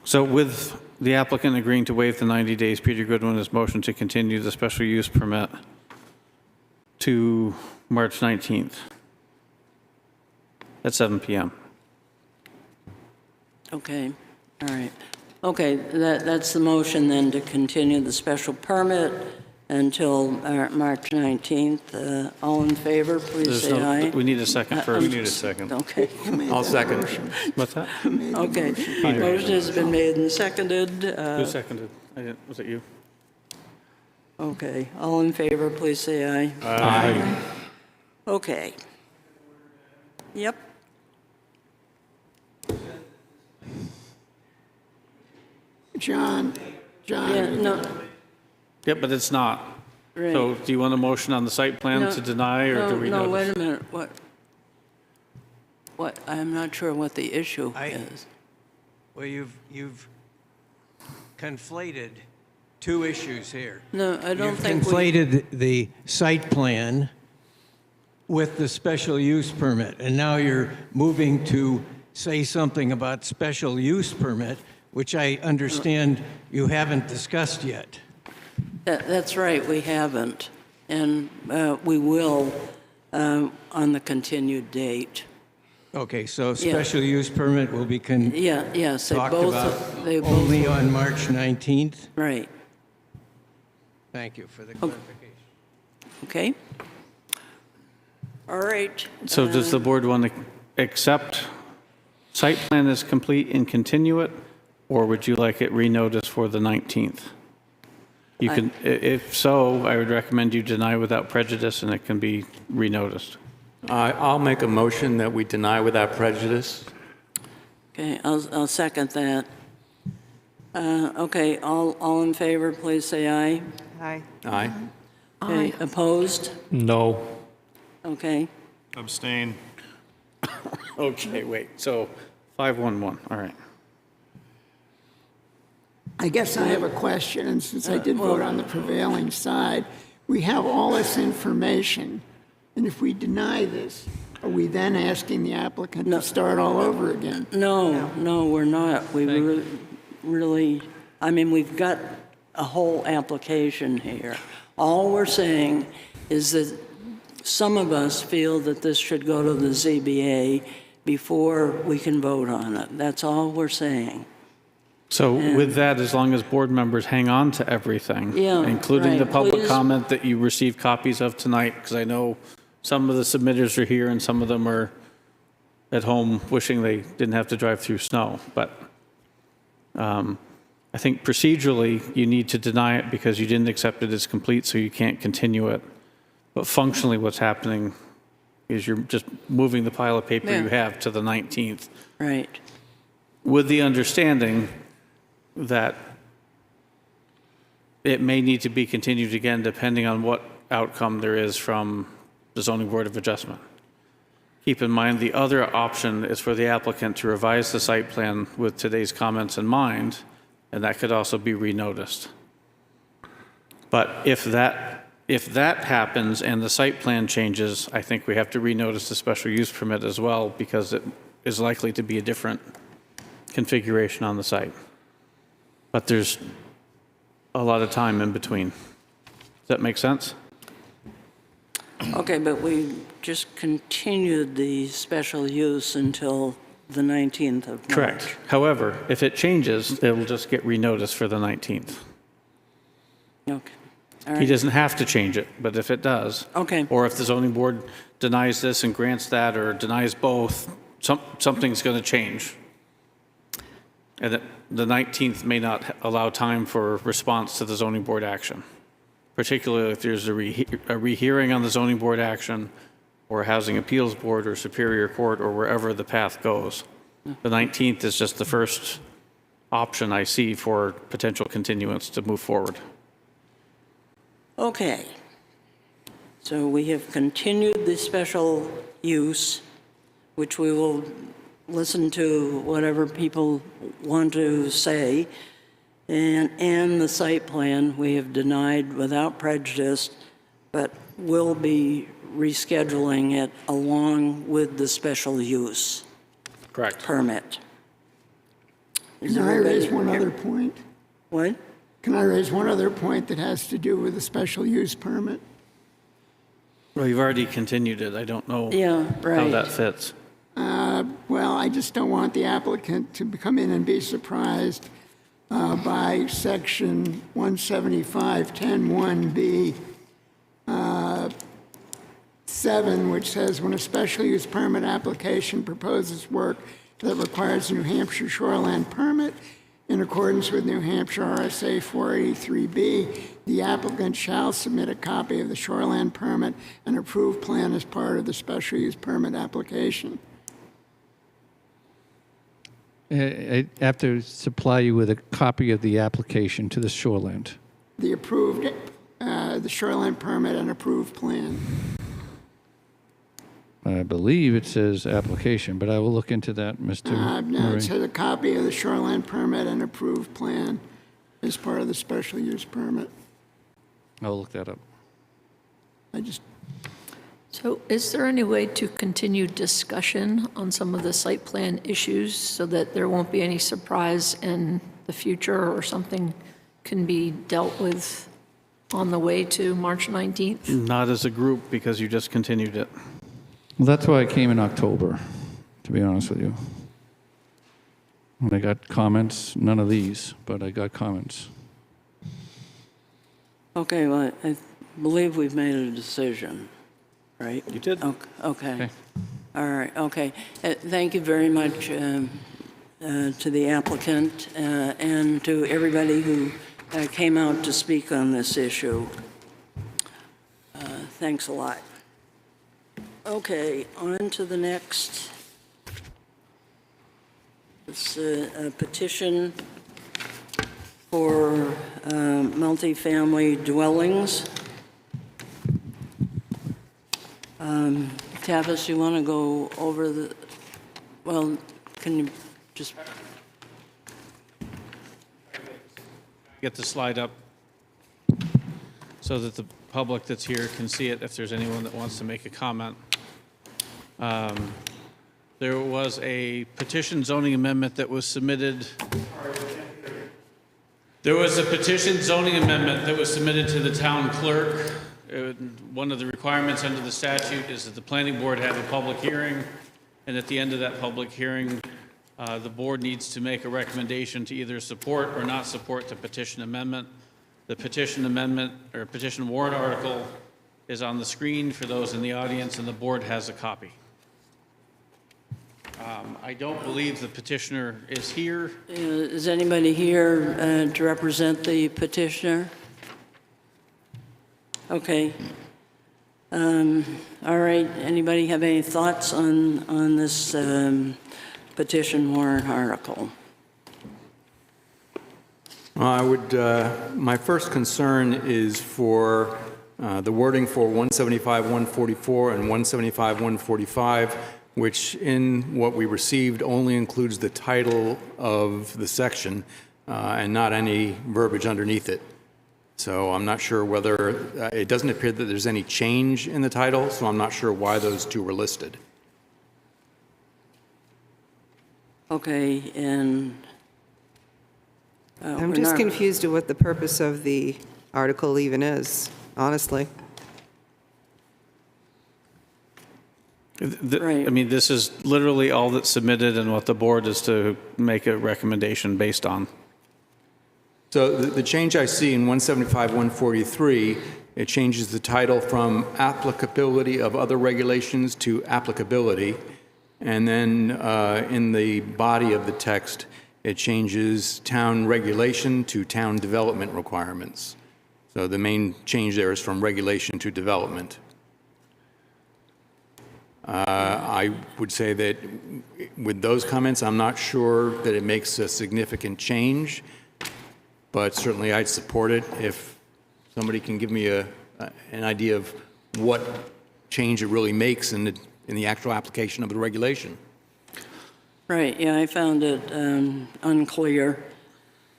So with the applicant agreeing to waive the 90 days, Peter Goodwin has motion to continue the special use permit to March 19th at 7 p.m. Okay, all right. Okay, that's the motion then, to continue the special permit until March 19th. All in favor, please There's say aye. we need a second We first. need a second. Okay, I'll second. What's that? okay. Motion has been made and seconded. Who seconded? I didn't, was it you? Okay, all in favor, please say aye. Aye. Okay. Yep. John, Yeah, no, Yep, but it's not. right. So do you want a motion on the site plan No, to deny, or do we No, know? wait a minute, what, I'm not sure what the issue is. Well, you've conflated two issues here. No, I don't think You've conflated the site plan with the special use permit, and now you're moving to say something about special use permit, which I understand you haven't discussed yet. That's right, we haven't, and we will on the continued date. Okay, so special use permit will be Yes, they talked both, about they both, only on March 19th? right, Thank you for the clarification. okay? All right. So does the board want to accept site plan is complete and continue it, or would you like it renoticed for the 19th? You can, if so, I would recommend you deny without prejudice, and it can be renoticed. I'll make a motion that we deny without prejudice. Okay, I'll second that. Okay, all in favor, please say aye. Aye. Aye. Okay, opposed? No. Okay, Abstain. Okay, wait, so 511, all right. I guess I have a question, and since I did vote on the prevailing side, we have all this information, and if we deny this, are we then asking the applicant to start all over again? no, we're not. We really, I mean, we've got a whole application here. All we're saying is that some of us feel that this should go to the ZBA before we can vote on it. That's all we're saying. So with that, as long as board members hang on to everything, Yeah, including the right, public please. comment that you received copies of tonight, because I know some of the submitters are here and some of them are at home wishing they didn't have to drive through snow. But I think procedurally, you need to deny it because you didn't accept it as complete, so you can't continue it. But functionally, what's happening is you're just moving the pile of paper you Yeah. have to the 19th, Right. with the understanding that it may need to be continued again depending on what outcome there is from the Zoning Board of Adjustment. Keep in mind, the other option is for the applicant to revise the site plan with today's comments in mind, and that could also be renoticed. But if that happens and the site plan changes, I think we have to renotice the special use permit as well, because it is likely to be a different configuration on the site. But there's a lot of time in between. Does that make sense? Okay, but we just continued the special use until the 19th of March. Correct. However, if it changes, it will just get renoticed for the 19th. Okay. All He right. doesn't have to change it, but if it does, Okay. or if the zoning board denies this and grants that, or denies both, something's going to change. And the 19th may not allow time for response to the zoning board action, particularly if there's a rehearing on the zoning board action, or Housing Appeals Board or Superior Court or wherever the path goes. The 19th is just the first option I see for potential continuance to move forward. Okay. So we have continued the special use, which we will listen to whatever people want to say, and the site plan we have denied without prejudice, but will be rescheduling it along with the special use Correct. permit. Can I raise one other point? What? Can I raise one other point that has to do with the special use permit? Well, you've already continued it. I don't know Yeah, how right. that fits. Well, I just don't want the applicant to come in and be surprised by section 175-10-1B 7, which says when a special use permit application proposes work that requires a New Hampshire shoreline permit in accordance with New Hampshire RSA 483B, the applicant shall submit a copy of the shoreline permit and approved plan as part of the special use permit application. I have to supply you with a copy of the application to the shoreland. The approved, the shoreline permit and approved plan. I believe it says application, but I will look into that, Mr. No, Murray. it says a copy of the shoreline permit and approved plan as part of the special use permit. I'll look that up. I just, So is there any way to continue discussion on some of the site plan issues so that there won't be any surprise in the future or something can be dealt with on the way to March 19th? Not as a group because you just continued it. Well, that's why I came in October, to be honest with you. And I got comments, none of these, but I got comments. Okay, well, I believe we've made a decision, right? You did. Okay. Okay. All right, okay. Thank you very much to the applicant and to everybody who came out to speak on this issue. Thanks a lot. Okay, on to the next. It's a petition for multifamily dwellings. Tavis, you want to go over the, well, can you just, Get the slide up so that the public that's here can see it if there's anyone that wants to make a comment. There was a petition zoning amendment that was submitted. There was a petition zoning amendment that was submitted to the town clerk. One of the requirements under the statute is that the planning board have a public hearing, and at the end of that public hearing, the board needs to make a recommendation to either support or not support the petition amendment. The petition amendment or petition warrant article is on the screen for those in the audience, and the board has a copy. I don't believe the petitioner is here. is anybody here to represent the petitioner? Okay. All right, anybody have any thoughts on this petition warrant article? I would, my first concern is for the wording for 175-144 and 175-145, which in what we received only includes the title of the section and not any verbiage underneath it. So I'm not sure whether, it doesn't appear that there's any change in the title, so I'm not sure why those two were listed. Okay, and I'm we're just not- confused at what the purpose of the article even is, honestly. Right. I mean, this is literally all that's submitted and what the board is to make a recommendation based on. So the change I see in 175-143, it changes the title from applicability of other regulations to applicability. And then in the body of the text, it changes town regulation to town development requirements. So the main change there is from regulation to development. I would say that with those comments, I'm not sure that it makes a significant change, but certainly I'd support it if somebody can give me an idea of what change it really makes in the actual application of the regulation. Right, yeah, I found it unclear.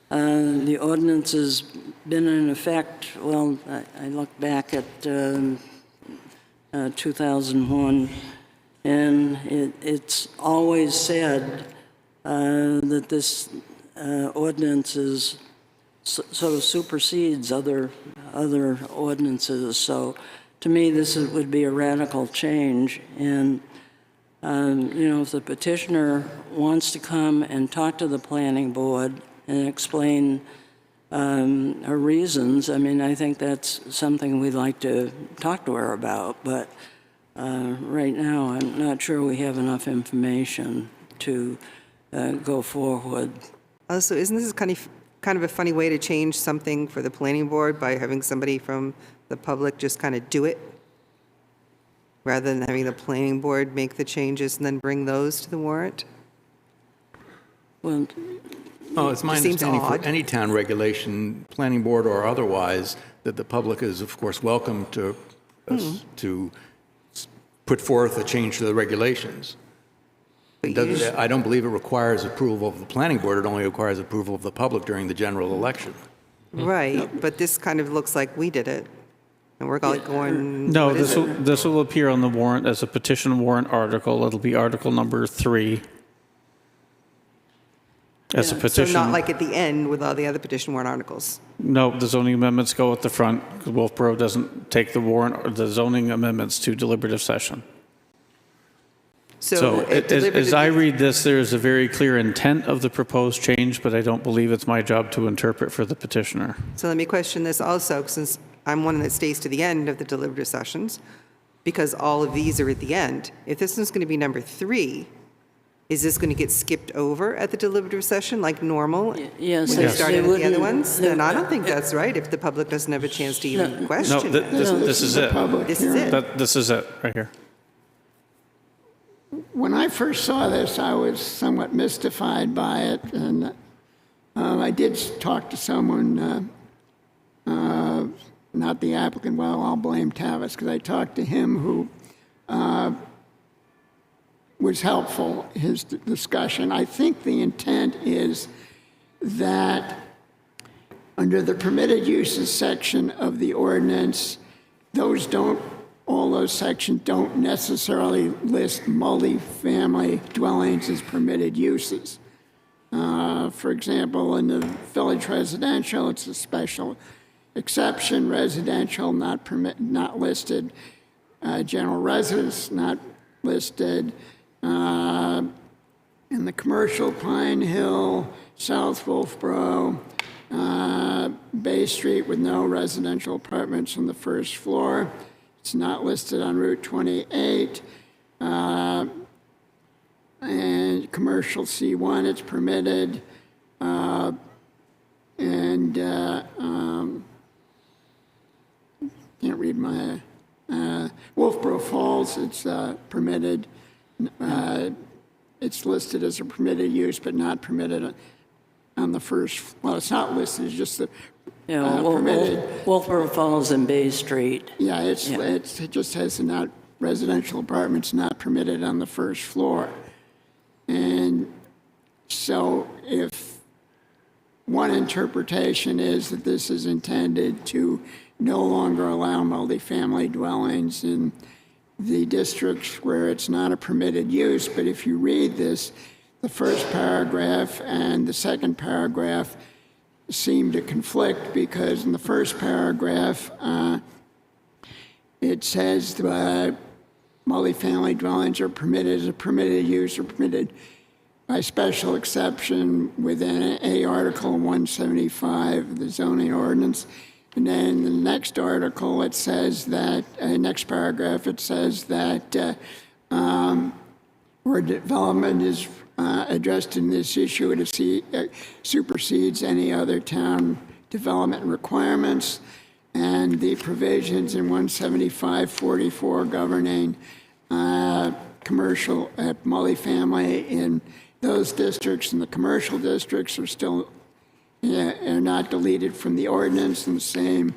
The ordinance has been in effect, well, I look back at 2001, and it's always said that this ordinance is sort of supersedes other ordinances. So to me, this would be a radical change. And you know, if the petitioner wants to come and talk to the planning board and explain her reasons, I mean, I think that's something we'd like to talk to her about. But right now, I'm not sure we have enough information to go forward. Also, isn't this kind of a funny way to change something for the planning board by having somebody from the public just kind of do it, rather than having the planning board make the changes and then bring those to the warrant? Well, Oh, it's my It seems understanding for odd. any town regulation, planning board or otherwise, that the public is, of course, welcome to put forth a change to the regulations. I don't believe it requires approval of the planning board. It only requires approval of the public during the general election. Right, but this kind of looks like we did it. And we're like going, No, what is this will appear on the warrant as a petition warrant article. It'll be article number 3. As a So petition. not like at the end with all the other petition warrant articles. No, the zoning amendments go at the front, because Wolfeboro doesn't take the warrant or the zoning amendments to deliberative session. So as I read this, there is a very clear intent of the proposed change, but I don't believe it's my job to interpret for the petitioner. So let me question this also, since I'm one that stays to the end of the deliberative sessions, because all of these are at the end. If this is going to be number 3, is this going to get skipped over at the deliberative session like normal? yes, When you started with the other wouldn't- ones? Then I don't think that's right if the public doesn't have a chance to even No, question it. this is it. This is it. This is it, right here. When I first saw this, I was somewhat mystified by it, and I did talk to someone, not the applicant, well, I'll blame Tavis, because I talked to him who was helpful, his discussion. I think the intent is that under the permitted uses section of the ordinance, all those sections don't necessarily list multifamily dwellings as permitted uses. For example, in the village residential, it's a special exception, residential not listed, general residence not listed. In the commercial, Pine Hill, South Wolfeboro, Bay Street with no residential apartments on the first floor. It's not listed on Route 28. And commercial C1, it's permitted. Can't read my, Wolfeboro Falls, it's permitted. It's listed as a permitted use, but not permitted on the first, well, it's not listed, it's just the permitted. Wolfeboro Falls and Bay Street. Yeah, it just says not residential apartments not permitted on the first floor. And so if one interpretation is that this is intended to no longer allow multifamily dwellings in the districts where it's not a permitted use, but if you read this, the first paragraph and the second paragraph seem to conflict, because in the first paragraph, it says multifamily dwellings are permitted as a permitted use or permitted by special exception within a Article 175 of the zoning ordinance. And then in the next article, it says that, next paragraph, it says that where development is addressed in this issue, it supersedes any other town development requirements, and the provisions in 175-44 governing commercial, multifamily in those districts, and the commercial districts are still, are not deleted from the ordinance, and the same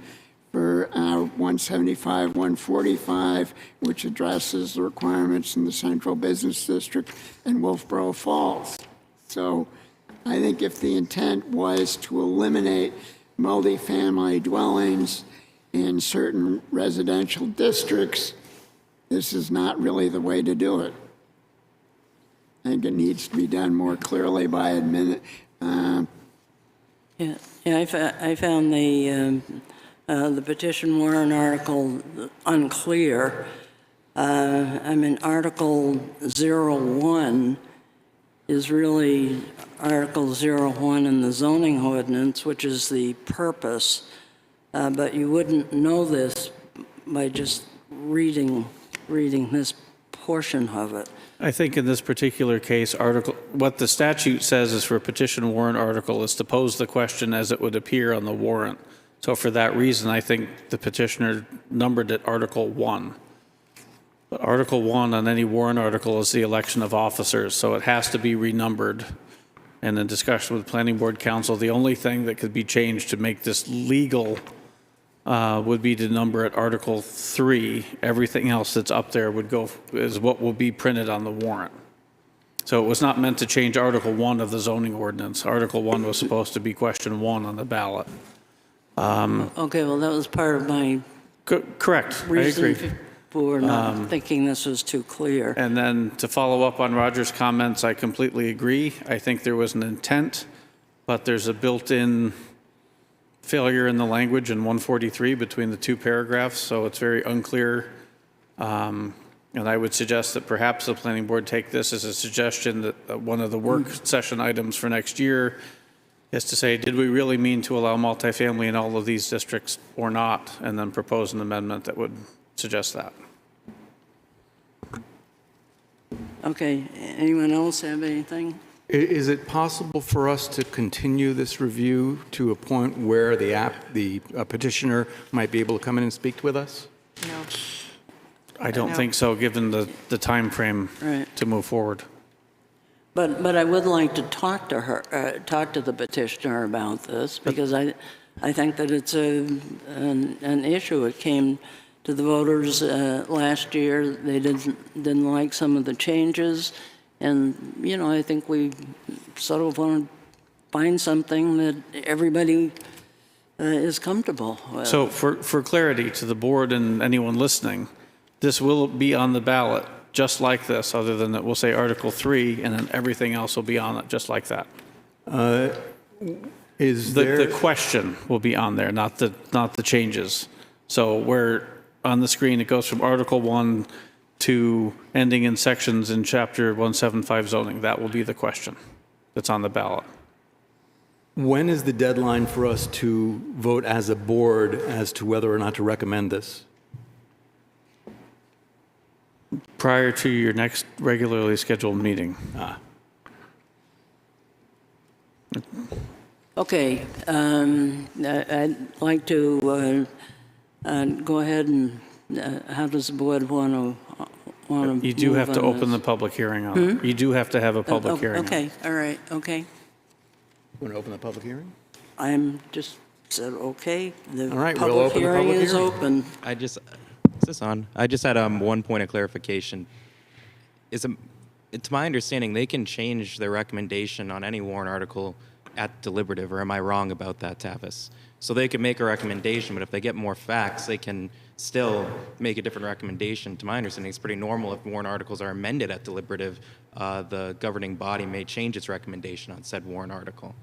for 175, 145, which addresses the requirements in the Central Business District and Wolfeboro Falls. So I think if the intent was to eliminate multifamily dwellings in certain residential districts, this is not really the way to do it. I think it needs to be done more clearly by Yeah, I found the petition warrant article unclear. I mean, Article 01 is really Article 01 in the zoning ordinance, which is the purpose, but you wouldn't know this by just reading this portion of it. I think in this particular case, what the statute says is for a petition warrant article is to pose the question as it would appear on the warrant. So for that reason, I think the petitioner numbered it Article 1. But Article 1 on any warrant article is the election of officers, so it has to be renumbered. And in discussion with Planning Board Council, the only thing that could be changed to make this legal would be to number it Article 3. Everything else that's up there is what will be printed on the warrant. So it was not meant to change Article 1 of the zoning ordinance. Article 1 was supposed to be question 1 on the ballot. Okay, well, that was part of my Correct, I reason agree. for not thinking this was too clear. And then to follow up on Roger's comments, I completely agree. I think there was an intent, but there's a built-in failure in the language in 143 between the two paragraphs, so it's very unclear. And I would suggest that perhaps the planning board take this as a suggestion that one of the work session items for next year is to say, did we really mean to allow multifamily in all of these districts or not? And then propose an amendment that would suggest that. Okay, anyone else have anything? Is it possible for us to continue this review to a point where the petitioner might be able to come in and speak with us? No. I don't No. think so, given the time frame Right. to move forward. But I would like to talk to her, talk to the petitioner about this, because I think that it's an issue. It came to the voters last year. They didn't like some of the changes, and I think we sort of want to find something that everybody is comfortable with. So for clarity to the board and anyone listening, this will be on the ballot just like this, other than that we'll say Article 3, and then everything else will be on it just like that. The question will be on there, not the changes. So where on the screen it goes from Article 1 to ending in sections in Chapter 175 zoning, that will be the question that's on the ballot. When is the deadline for us to vote as a board as to whether or not to recommend this? Prior to your next regularly scheduled meeting. Okay, I'd like to go ahead and, how does the board want to You do have to move on open the this? public hearing on it. You do have to have a public hearing on it. Okay, all right, okay. Want to open the public hearing? I'm just said, okay, the All right, we'll public open the hearing public is hearing. open. Is this on? I just had one point of clarification. To my understanding, they can change their recommendation on any warrant article at deliberative, or am I wrong about that, Tavis? So they can make a recommendation, but if they get more facts, they can still make a different recommendation. To my understanding, it's pretty normal if warrant articles are amended at deliberative, the governing body may change its recommendation on said warrant article.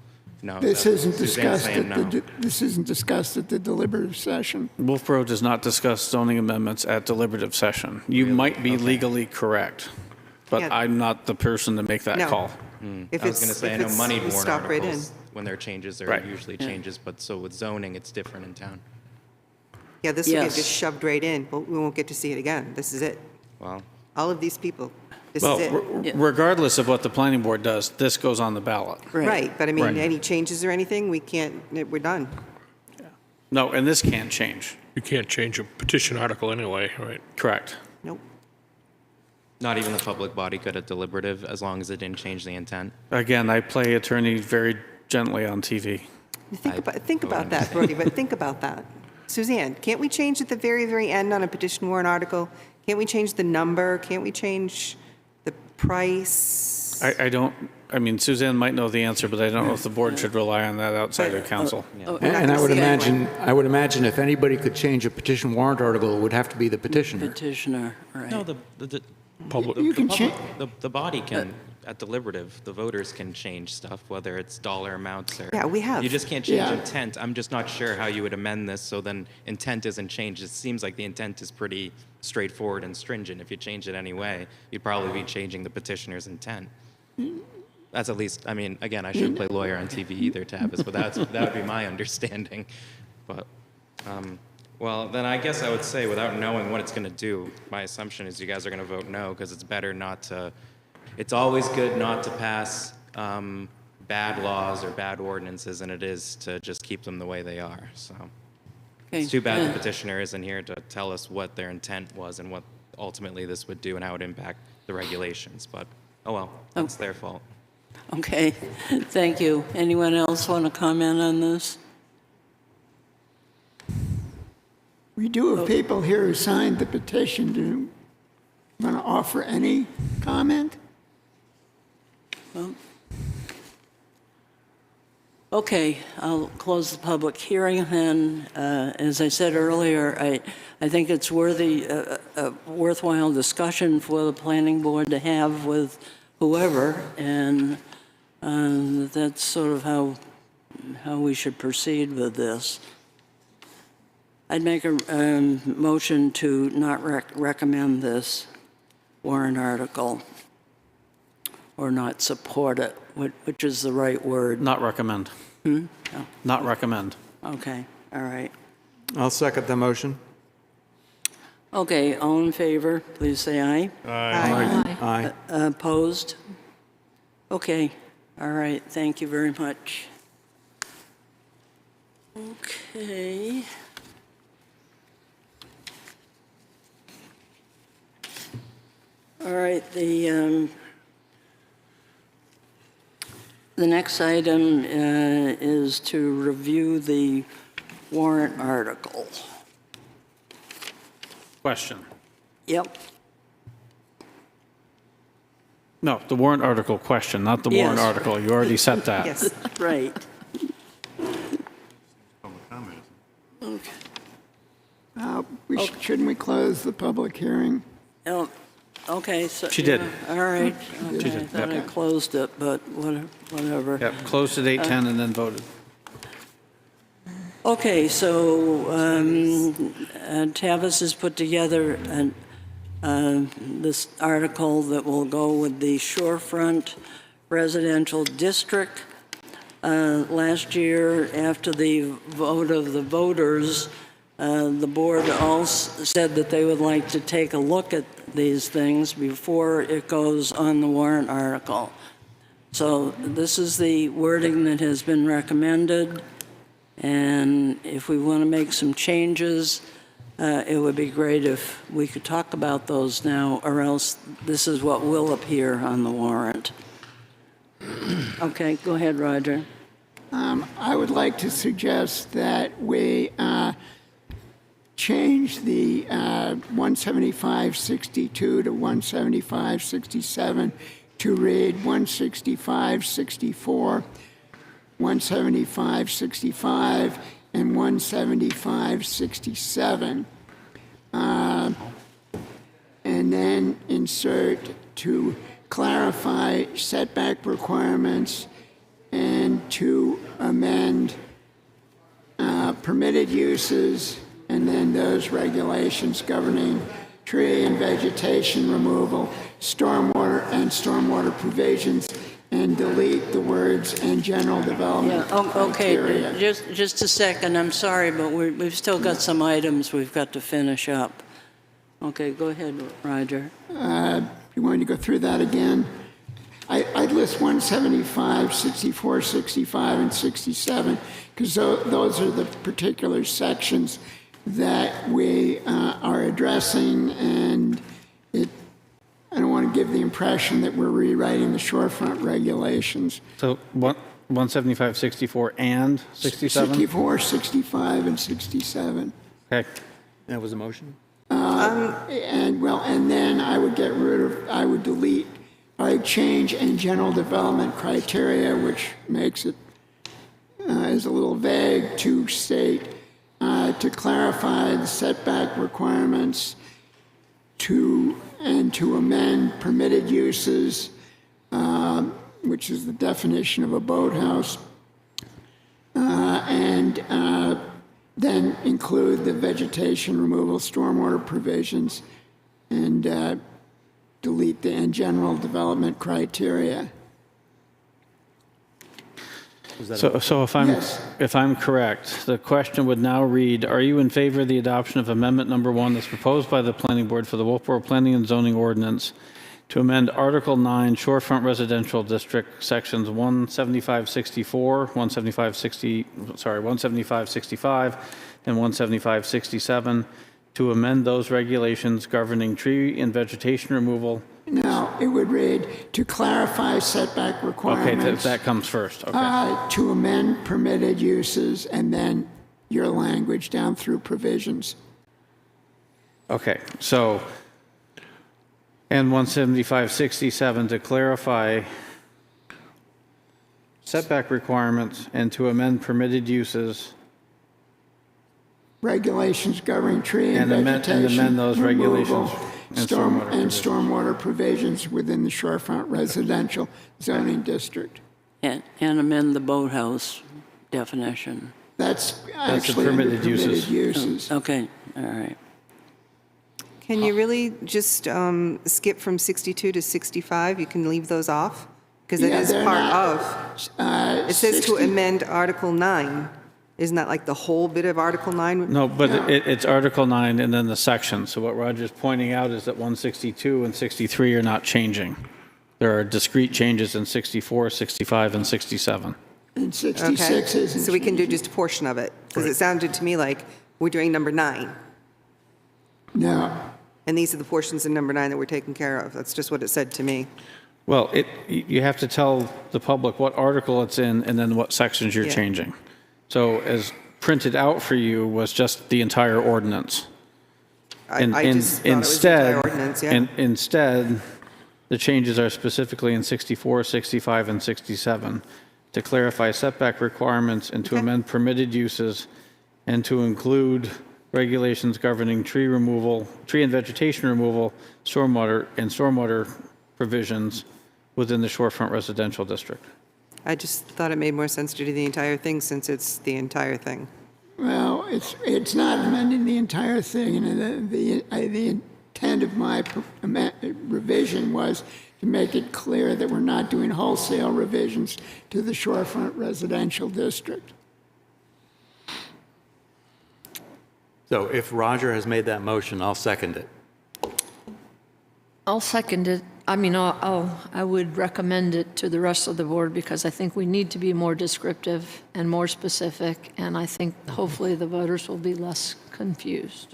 No, This isn't Suzanne's discussed saying at no. this isn't discussed at the deliberative session. Wolfboro does not discuss zoning amendments at deliberative session. You might be legally correct, but Yeah. I'm not the person to make that No. call. If I was going to say, I know moneyed we warrant stop right in. articles, when there are changes, there Right. are usually changes, but so with zoning, it's different in town. Yeah, this will get Yes. just shoved right in. We won't get to see it again. This is it. Well, All of these people, this Well, is it. regardless of what the planning board does, this goes on the ballot. Right, but I mean, Right. any changes or anything, we can't, we're done. No, and this can't change. You can't change a petition article anyway, right? Correct. Nope. Not even the public body could at deliberative, as long as it didn't change the intent? Again, I play attorney very gently on TV. Think about that, Brody, but think about that. Suzanne, can't we change at the very, very end on a petition warrant article? Can't we change the number? Can't we change the price? I mean, Suzanne might know the answer, but I don't know if the board should rely on that outside of council. And I would imagine if anybody could change a petition warrant article, it would have to be the petitioner. Petitioner, right. No, You can change. the body can, at deliberative, the voters can change stuff, whether it's dollar amounts or. Yeah, we have. You just can't change Yeah. intent. I'm just not sure how you would amend this, so then intent isn't changed. It seems like the intent is pretty straightforward and stringent. If you change it anyway, you'd probably be changing the petitioner's intent. That's at least, I mean, again, I shouldn't play lawyer on TV either, Tavis, but that would be my understanding. But, well, then I guess I would say, without knowing what it's going to do, my assumption is you guys are going to vote no, because it's better not to, it's always good not to pass bad laws or bad ordinances than it is to just keep them the way they are, so. Okay. It's too bad the petitioner isn't here to tell us what their intent was and what ultimately this would do and how it would impact the regulations, but, oh well, that's their fault. Okay, thank you. Anyone else want to comment on this? We do have people here who signed the petition. Do you want to offer any comment? Well, okay, I'll close the public hearing then. As I said earlier, I think it's a worthwhile discussion for the planning board to have with whoever, and that's sort of how we should proceed with this. I'd make a motion to not recommend this warrant article, or not support it, which is the right word. Not recommend. No. Not recommend. Okay, all right. I'll second the motion. Okay, all in favor, please say aye. Aye. Opposed? Okay, all right, thank you very much. Okay. All right, the next item is to review the warrant article. Question. Yep. No, the warrant article question, not the warrant Yes. article. You already said that. Yes. Right. Okay. Shouldn't we close the public hearing? Oh, okay, so. She did. All right. She Okay, I did, thought I yep. closed it, but whatever. Yep, closed at 8:10 and then voted. Okay, so Tavis has put together this article that will go with the shorefront residential district. Last year, after the vote of the voters, the board also said that they would like to take a look at these things before it goes on the warrant article. So this is the wording that has been recommended. And if we want to make some changes, it would be great if we could talk about those now, or else this is what will appear on the warrant. Okay, go ahead, Roger. I would like to suggest that we change the 175.62 to 175.67 to read 165.64, 175.65, and 175.67. And then insert to clarify setback requirements and to amend permitted uses and then those regulations governing tree and vegetation removal, stormwater provisions, and delete the words "and general development criteria." Okay, just a second, I'm sorry, but we've still got some items we've got to finish up. Okay, go ahead, Roger. You want me to go through that again? I'd list 175, 64, 65, and 67, because those are the particular sections that we are addressing, and I don't want to give the impression that we're rewriting the shorefront regulations. So 175-64 and 67? 64, 65, and 67. Okay. That was a motion? And then I would delete, I'd change in general development criteria, which makes it, is a little vague, to state, to clarify the setback requirements, to amend permitted uses, which is the definition of a boathouse, and then include the vegetation removal, stormwater provisions, and delete the in general development criteria. So if I'm correct, the question would now read, are you in favor of the adoption of amendment number 1 that's proposed by the planning board for the Wolfeboro Planning and Zoning Ordinance to amend Article 9 Shorefront Residential District Sections 175-64, 175-65, and 175-67 to amend those regulations governing tree and vegetation removal? No, it would read, to clarify setback requirements. Okay, that comes first, okay. To amend permitted uses, and then your language down through provisions. Okay, so, and 175-67 to clarify setback requirements and to amend permitted uses. Regulations governing tree and vegetation and amend those removal, regulations and stormwater provisions within the shorefront residential zoning district. And amend the boathouse definition. That's the actually permitted under permitted uses. uses. Okay, all right. Can you really just skip from 62 to 65? You can leave those off? Because it Yeah, is they're part not- of. It says to amend Article 9. Isn't that like the whole bit of Article 9? No, but it's Article 9 and then the section. So what Roger's pointing out is that 162 and 63 are not changing. There are discrete changes in 64, 65, and 67. And 66 isn't. So we can do just a portion of it? Because it sounded to me like we're doing number 9. No, And these are the portions in number 9 that we're taking care of. That's just what it said to me. Well, you have to tell the public what article it's in and then what sections you're Yeah. changing. So as printed out for you was just the entire ordinance. I just thought it was the entire ordinance, yeah. Instead, the changes are specifically in 64, 65, and 67 to clarify setback requirements and to amend permitted uses and to include regulations governing tree and vegetation removal, stormwater provisions within the shorefront residential district. I just thought it made more sense to do the entire thing since it's the entire thing. well, it's not amending the entire thing, and the intent of my revision was to make it clear that we're not doing wholesale revisions to the shorefront residential district. So if Roger has made that motion, I'll second it. I'll second it. I mean, I would recommend it to the rest of the board because I think we need to be more descriptive and more specific, and I think hopefully the voters will be less confused.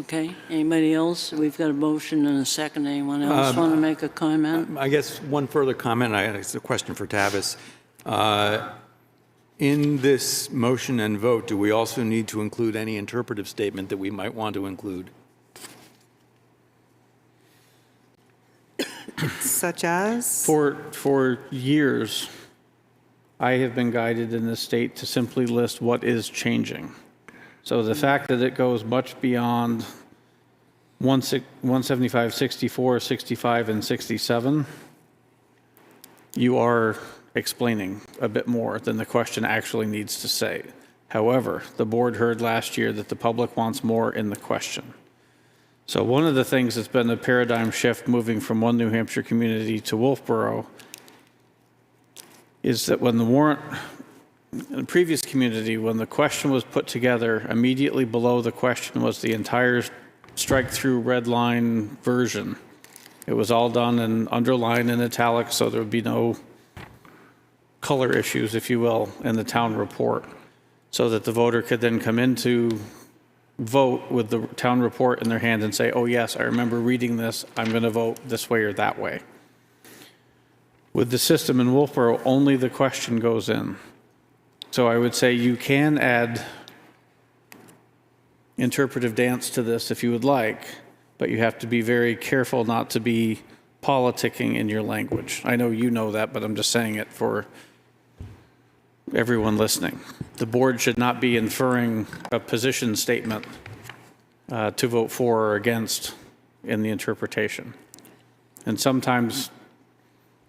Okay, anybody else? We've got a motion and a second. Anyone else want to make a comment? I guess one further comment, it's a question for Tavis. In this motion and vote, do we also need to include any interpretive statement that we might want to include? Such as? For years, I have been guided in this state to simply list what is changing. So the fact that it goes much beyond 175, 64, 65, and 67, you are explaining a bit more than the question actually needs to say. However, the board heard last year that the public wants more in the question. So one of the things that's been a paradigm shift moving from one New Hampshire community to Wolfeboro is that when the warrant, in the previous community, when the question was put together, immediately below the question was the entire strike-through red line version. It was all done in underline and italic, so there would be no color issues, if you will, in the town report, so that the voter could then come into vote with the town report in their hand and say, oh yes, I remember reading this, I'm going to vote this way or that way. With the system in Wolfeboro, only the question goes in. So I would say you can add interpretive dance to this if you would like, but you have to be very careful not to be politicking in your language. I know you know that, but I'm just saying it for everyone listening. The board should not be inferring a position statement to vote for or against in the interpretation. And sometimes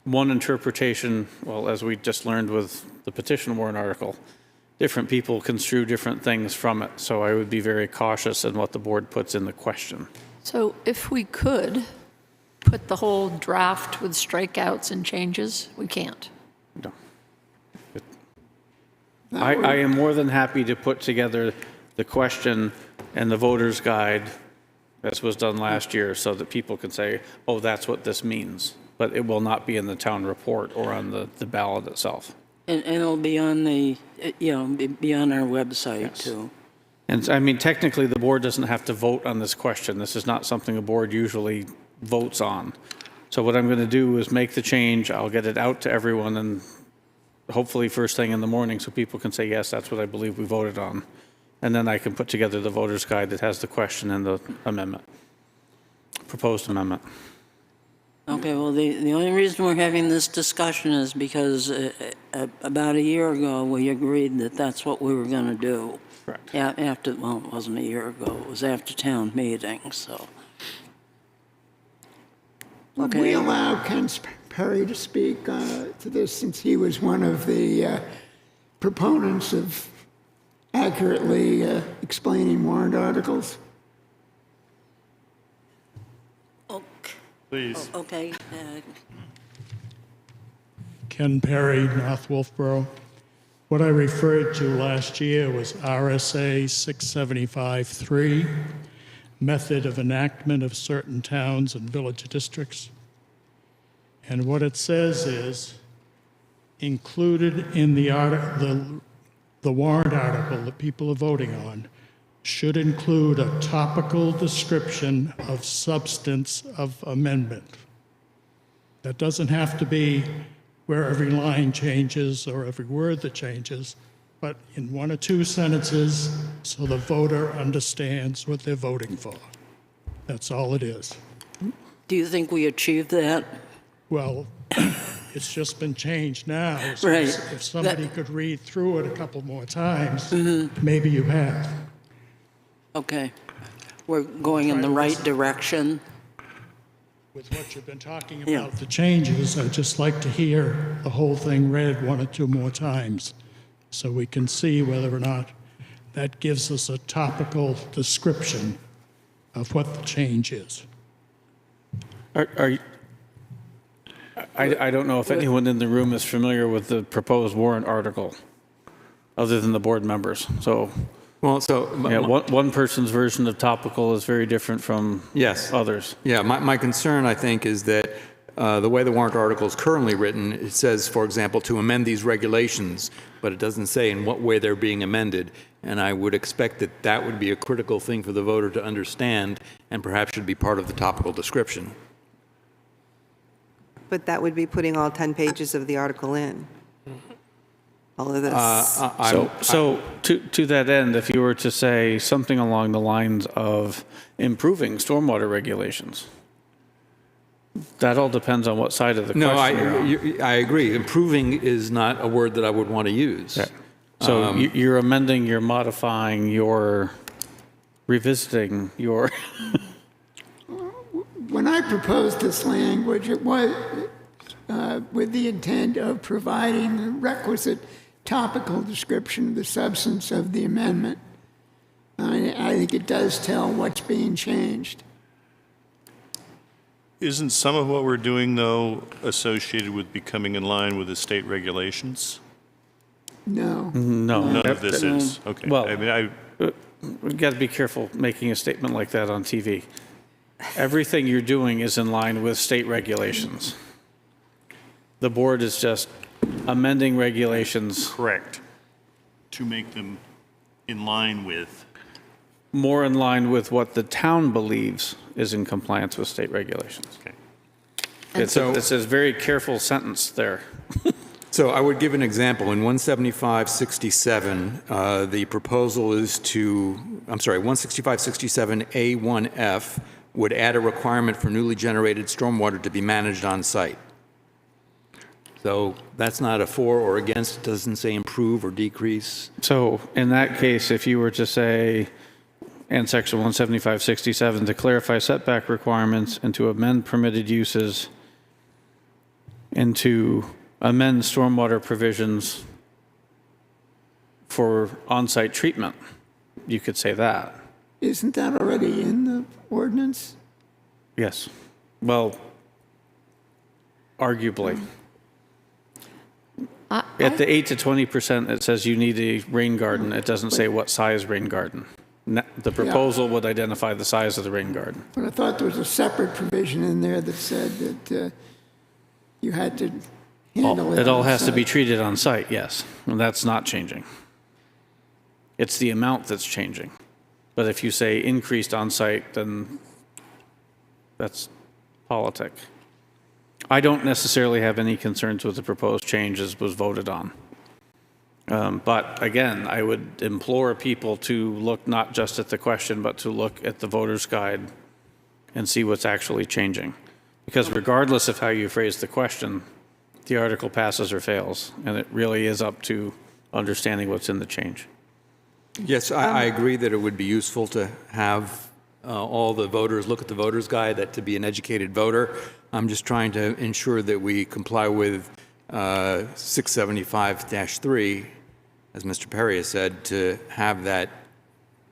one interpretation, well, as we just learned with the petition warrant article, different people construe different things from it. So I would be very cautious in what the board puts in the question. So if we could put the whole draft with strikeouts and changes, we can't. No. I am more than happy to put together the question and the voter's guide, as was done last year, so that people can say, oh, that's what this means. But it will not be in the town report or on the ballot itself. And it'll be on the, be on our website, too. And I mean, technically, the board doesn't have to vote on this question. This is not something a board usually votes on. So what I'm going to do is make the change. I'll get it out to everyone, and hopefully first thing in the morning so people can say, yes, that's what I believe we voted on. And then I can put together the voter's guide that has the question and the amendment, proposed amendment. Okay, well, the only reason we're having this discussion is because about a year ago, we agreed that that's what we were going to do. Correct. Yeah, after, well, it wasn't a year ago, it was after town meeting, so. Would we allow Ken Perry to speak to this, since he was one of the proponents of accurately explaining warrant articles? Please. Okay. Ken Perry, North Wolfeboro. What I referred to last year was RSA 675-3, method of enactment of certain towns and village districts. And what it says is, included in the warrant article that people are voting on should include a topical description of substance of amendment. That doesn't have to be where every line changes or every word that changes, but in one or two sentences so the voter understands what they're voting for. That's all it is. Do you think we achieved that? Well, it's just been changed now. So Right. If somebody could read through it a couple more times, maybe you have. Okay. We're going in the right direction. With what you've been talking Yeah. about, the changes, I'd just like to hear the whole thing read one or two more times so we can see whether or not that gives us a topical description of what the change is. I don't know if anyone in the room is familiar with the proposed warrant article, other than the board members. So, Well, so yeah, one person's version of topical is very different from yes, others. Yeah, my concern, I think, is that the way the warrant article is currently written, it says, for example, to amend these regulations, but it doesn't say in what way they're being amended. And I would expect that that would be a critical thing for the voter to understand, and perhaps should be part of the topical description. But that would be putting all 10 pages of the article in. All of this. So to that end, if you were to say something along the lines of improving stormwater regulations, that all depends on what side of the question you're on. I agree. Improving is not a word that I would want to use. Okay. So you're amending, you're modifying, you're revisiting, you're... When I proposed this language, it was with the intent of providing the requisite topical description of the substance of the amendment. I think it does tell what's being changed. Isn't some of what we're doing, though, associated with becoming in line with the state regulations? No. No. None of this is. Okay. Well, I mean, we've got to be careful making a statement like that on TV. Everything you're doing is in line with state regulations. The board is just amending regulations. correct. To make them in line with. more in line with what the town believes is in compliance with state regulations. Okay. It's a very careful sentence there. So I would give an example. In 16567, the proposal is to, 16567A1F would add a requirement for newly generated stormwater to be managed on site. So that's not a for or against, it doesn't say improve or decrease. So in that case, if you were to say, and section 17567, to clarify setback requirements and to amend permitted uses and to amend stormwater provisions for on-site treatment, you could say that. Isn't that already in the ordinance? Yes. Well, arguably. At the 8 to 20%, it says you need a rain garden. It doesn't say what size rain garden. The proposal would identify the size of the rain garden. But I thought there was a separate provision in there that said that you had to handle it. It all has to on-site. be treated on site, yes. And that's not changing. It's the amount that's changing. But if you say increased on site, then that's politic. I don't necessarily have any concerns with the proposed change as was voted on. But again, I would implore people to look not just at the question, but to look at the voter's guide and see what's actually changing. Because regardless of how you phrase the question, the article passes or fails, and it really is up to understanding what's in the change. Yes, I agree that it would be useful to have all the voters look at the voter's guide, that to be an educated voter. I'm just trying to ensure that we comply with 675-3, as Mr. Perry has said, to have that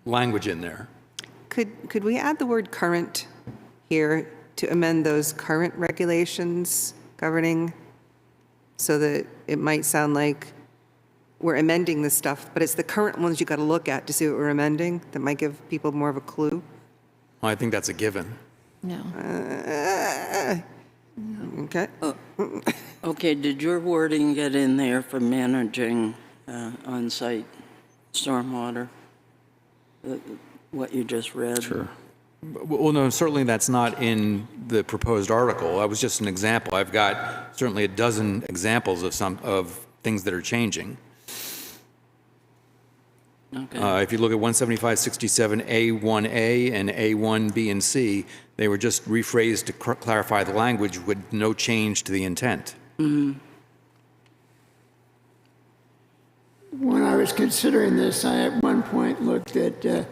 language in there. Could we add the word current here to amend those current regulations governing, so that it might sound like we're amending this stuff, but it's the current ones you got to look at to see what we're amending? That might give people more of a clue. Well, I think that's a given. No. Okay. Okay, did your wording get in there for managing on-site stormwater? What you just read? Sure. Well, no, certainly that's not in the proposed article. That was just an example. I've got certainly a dozen examples of things that are changing. Okay. If you look at 175-67A1A and A1B and C, they were just rephrased to clarify the language with no change to the intent. Mm-hmm. When I was considering this, I at one point looked at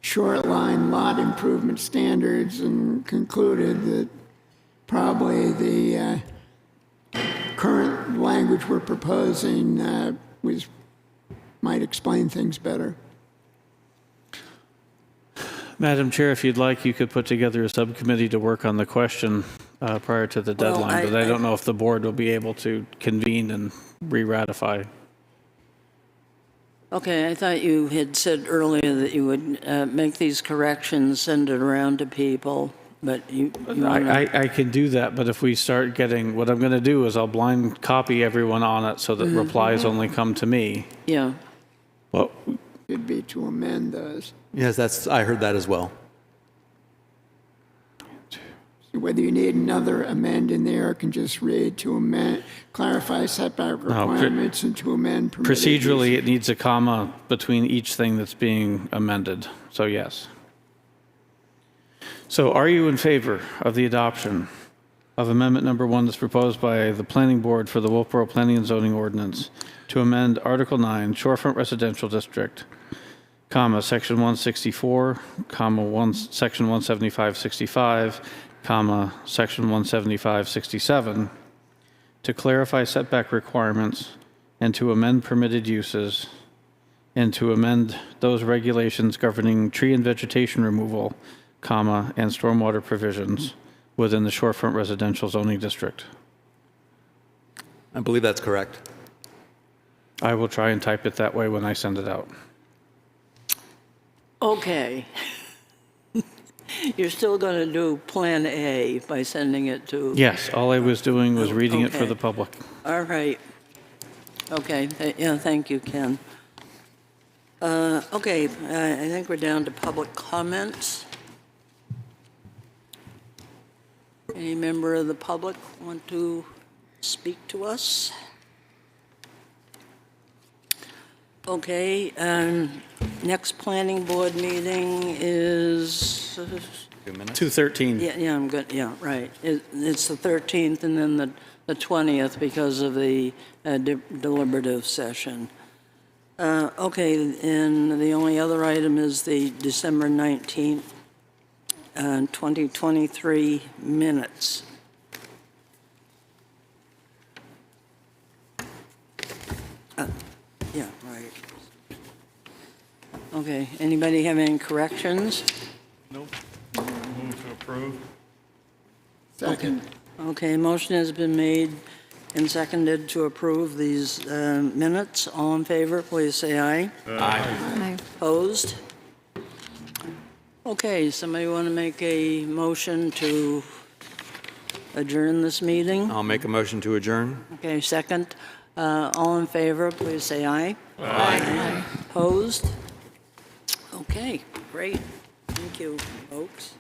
shoreline lot improvement standards and concluded that probably the current language we're proposing might explain things better. Madam Chair, if you'd like, you could put together a subcommittee to work on the question prior to the deadline, but I don't know if the board will be able to convene and re-ratify. Okay, I thought you had said earlier that you would make these corrections, send it around to people, but you I can do that, but if we start getting, what I'm going to do is I'll blind copy everyone on it so that replies only come to me. Yeah. Well, It'd be to amend those. Yes, I heard that as well. Whether you need another amend in there, or can just read to amend, clarify setback requirements and to amend permitted procedurally, uses. it needs a comma between each thing that's being amended, so yes. So are you in favor of the adoption of amendment number 1 that's proposed by the planning board for the Wolfeboro Planning and Zoning Ordinance to amend Article 9, Shorefront Residential District, comma, Section 164, comma, Section 175-65, comma, Section 175-67, to clarify setback requirements and to amend permitted uses and to amend those regulations governing tree and vegetation removal, comma, and stormwater provisions within the Shorefront Residential Zoning District? I believe that's correct. I will try and type it that way when I send it out. Okay. You're still going to do Plan A by sending it to... Yes, all I was doing was reading it for Okay. the public. All right. Okay, yeah, thank you, Ken. Okay, I think we're down to public comments. Any member of the public want to speak to us? Okay, next planning board meeting is, 213. yeah, I'm good, yeah, right. It's the 13th and then the 20th because of the deliberative session. Okay, and the only other item is the December 19th, 2023 minutes. Yeah, right. Okay, anybody have any corrections? Nope. Move to approve. Second. Okay, motion has been made and seconded to approve these minutes. All in favor, please say aye. Aye. Opposed? Okay, somebody want to make a motion to adjourn this meeting? I'll make a motion to adjourn. Okay, second. All in favor, please say aye. Aye. Opposed? Okay, great. Thank you, folks.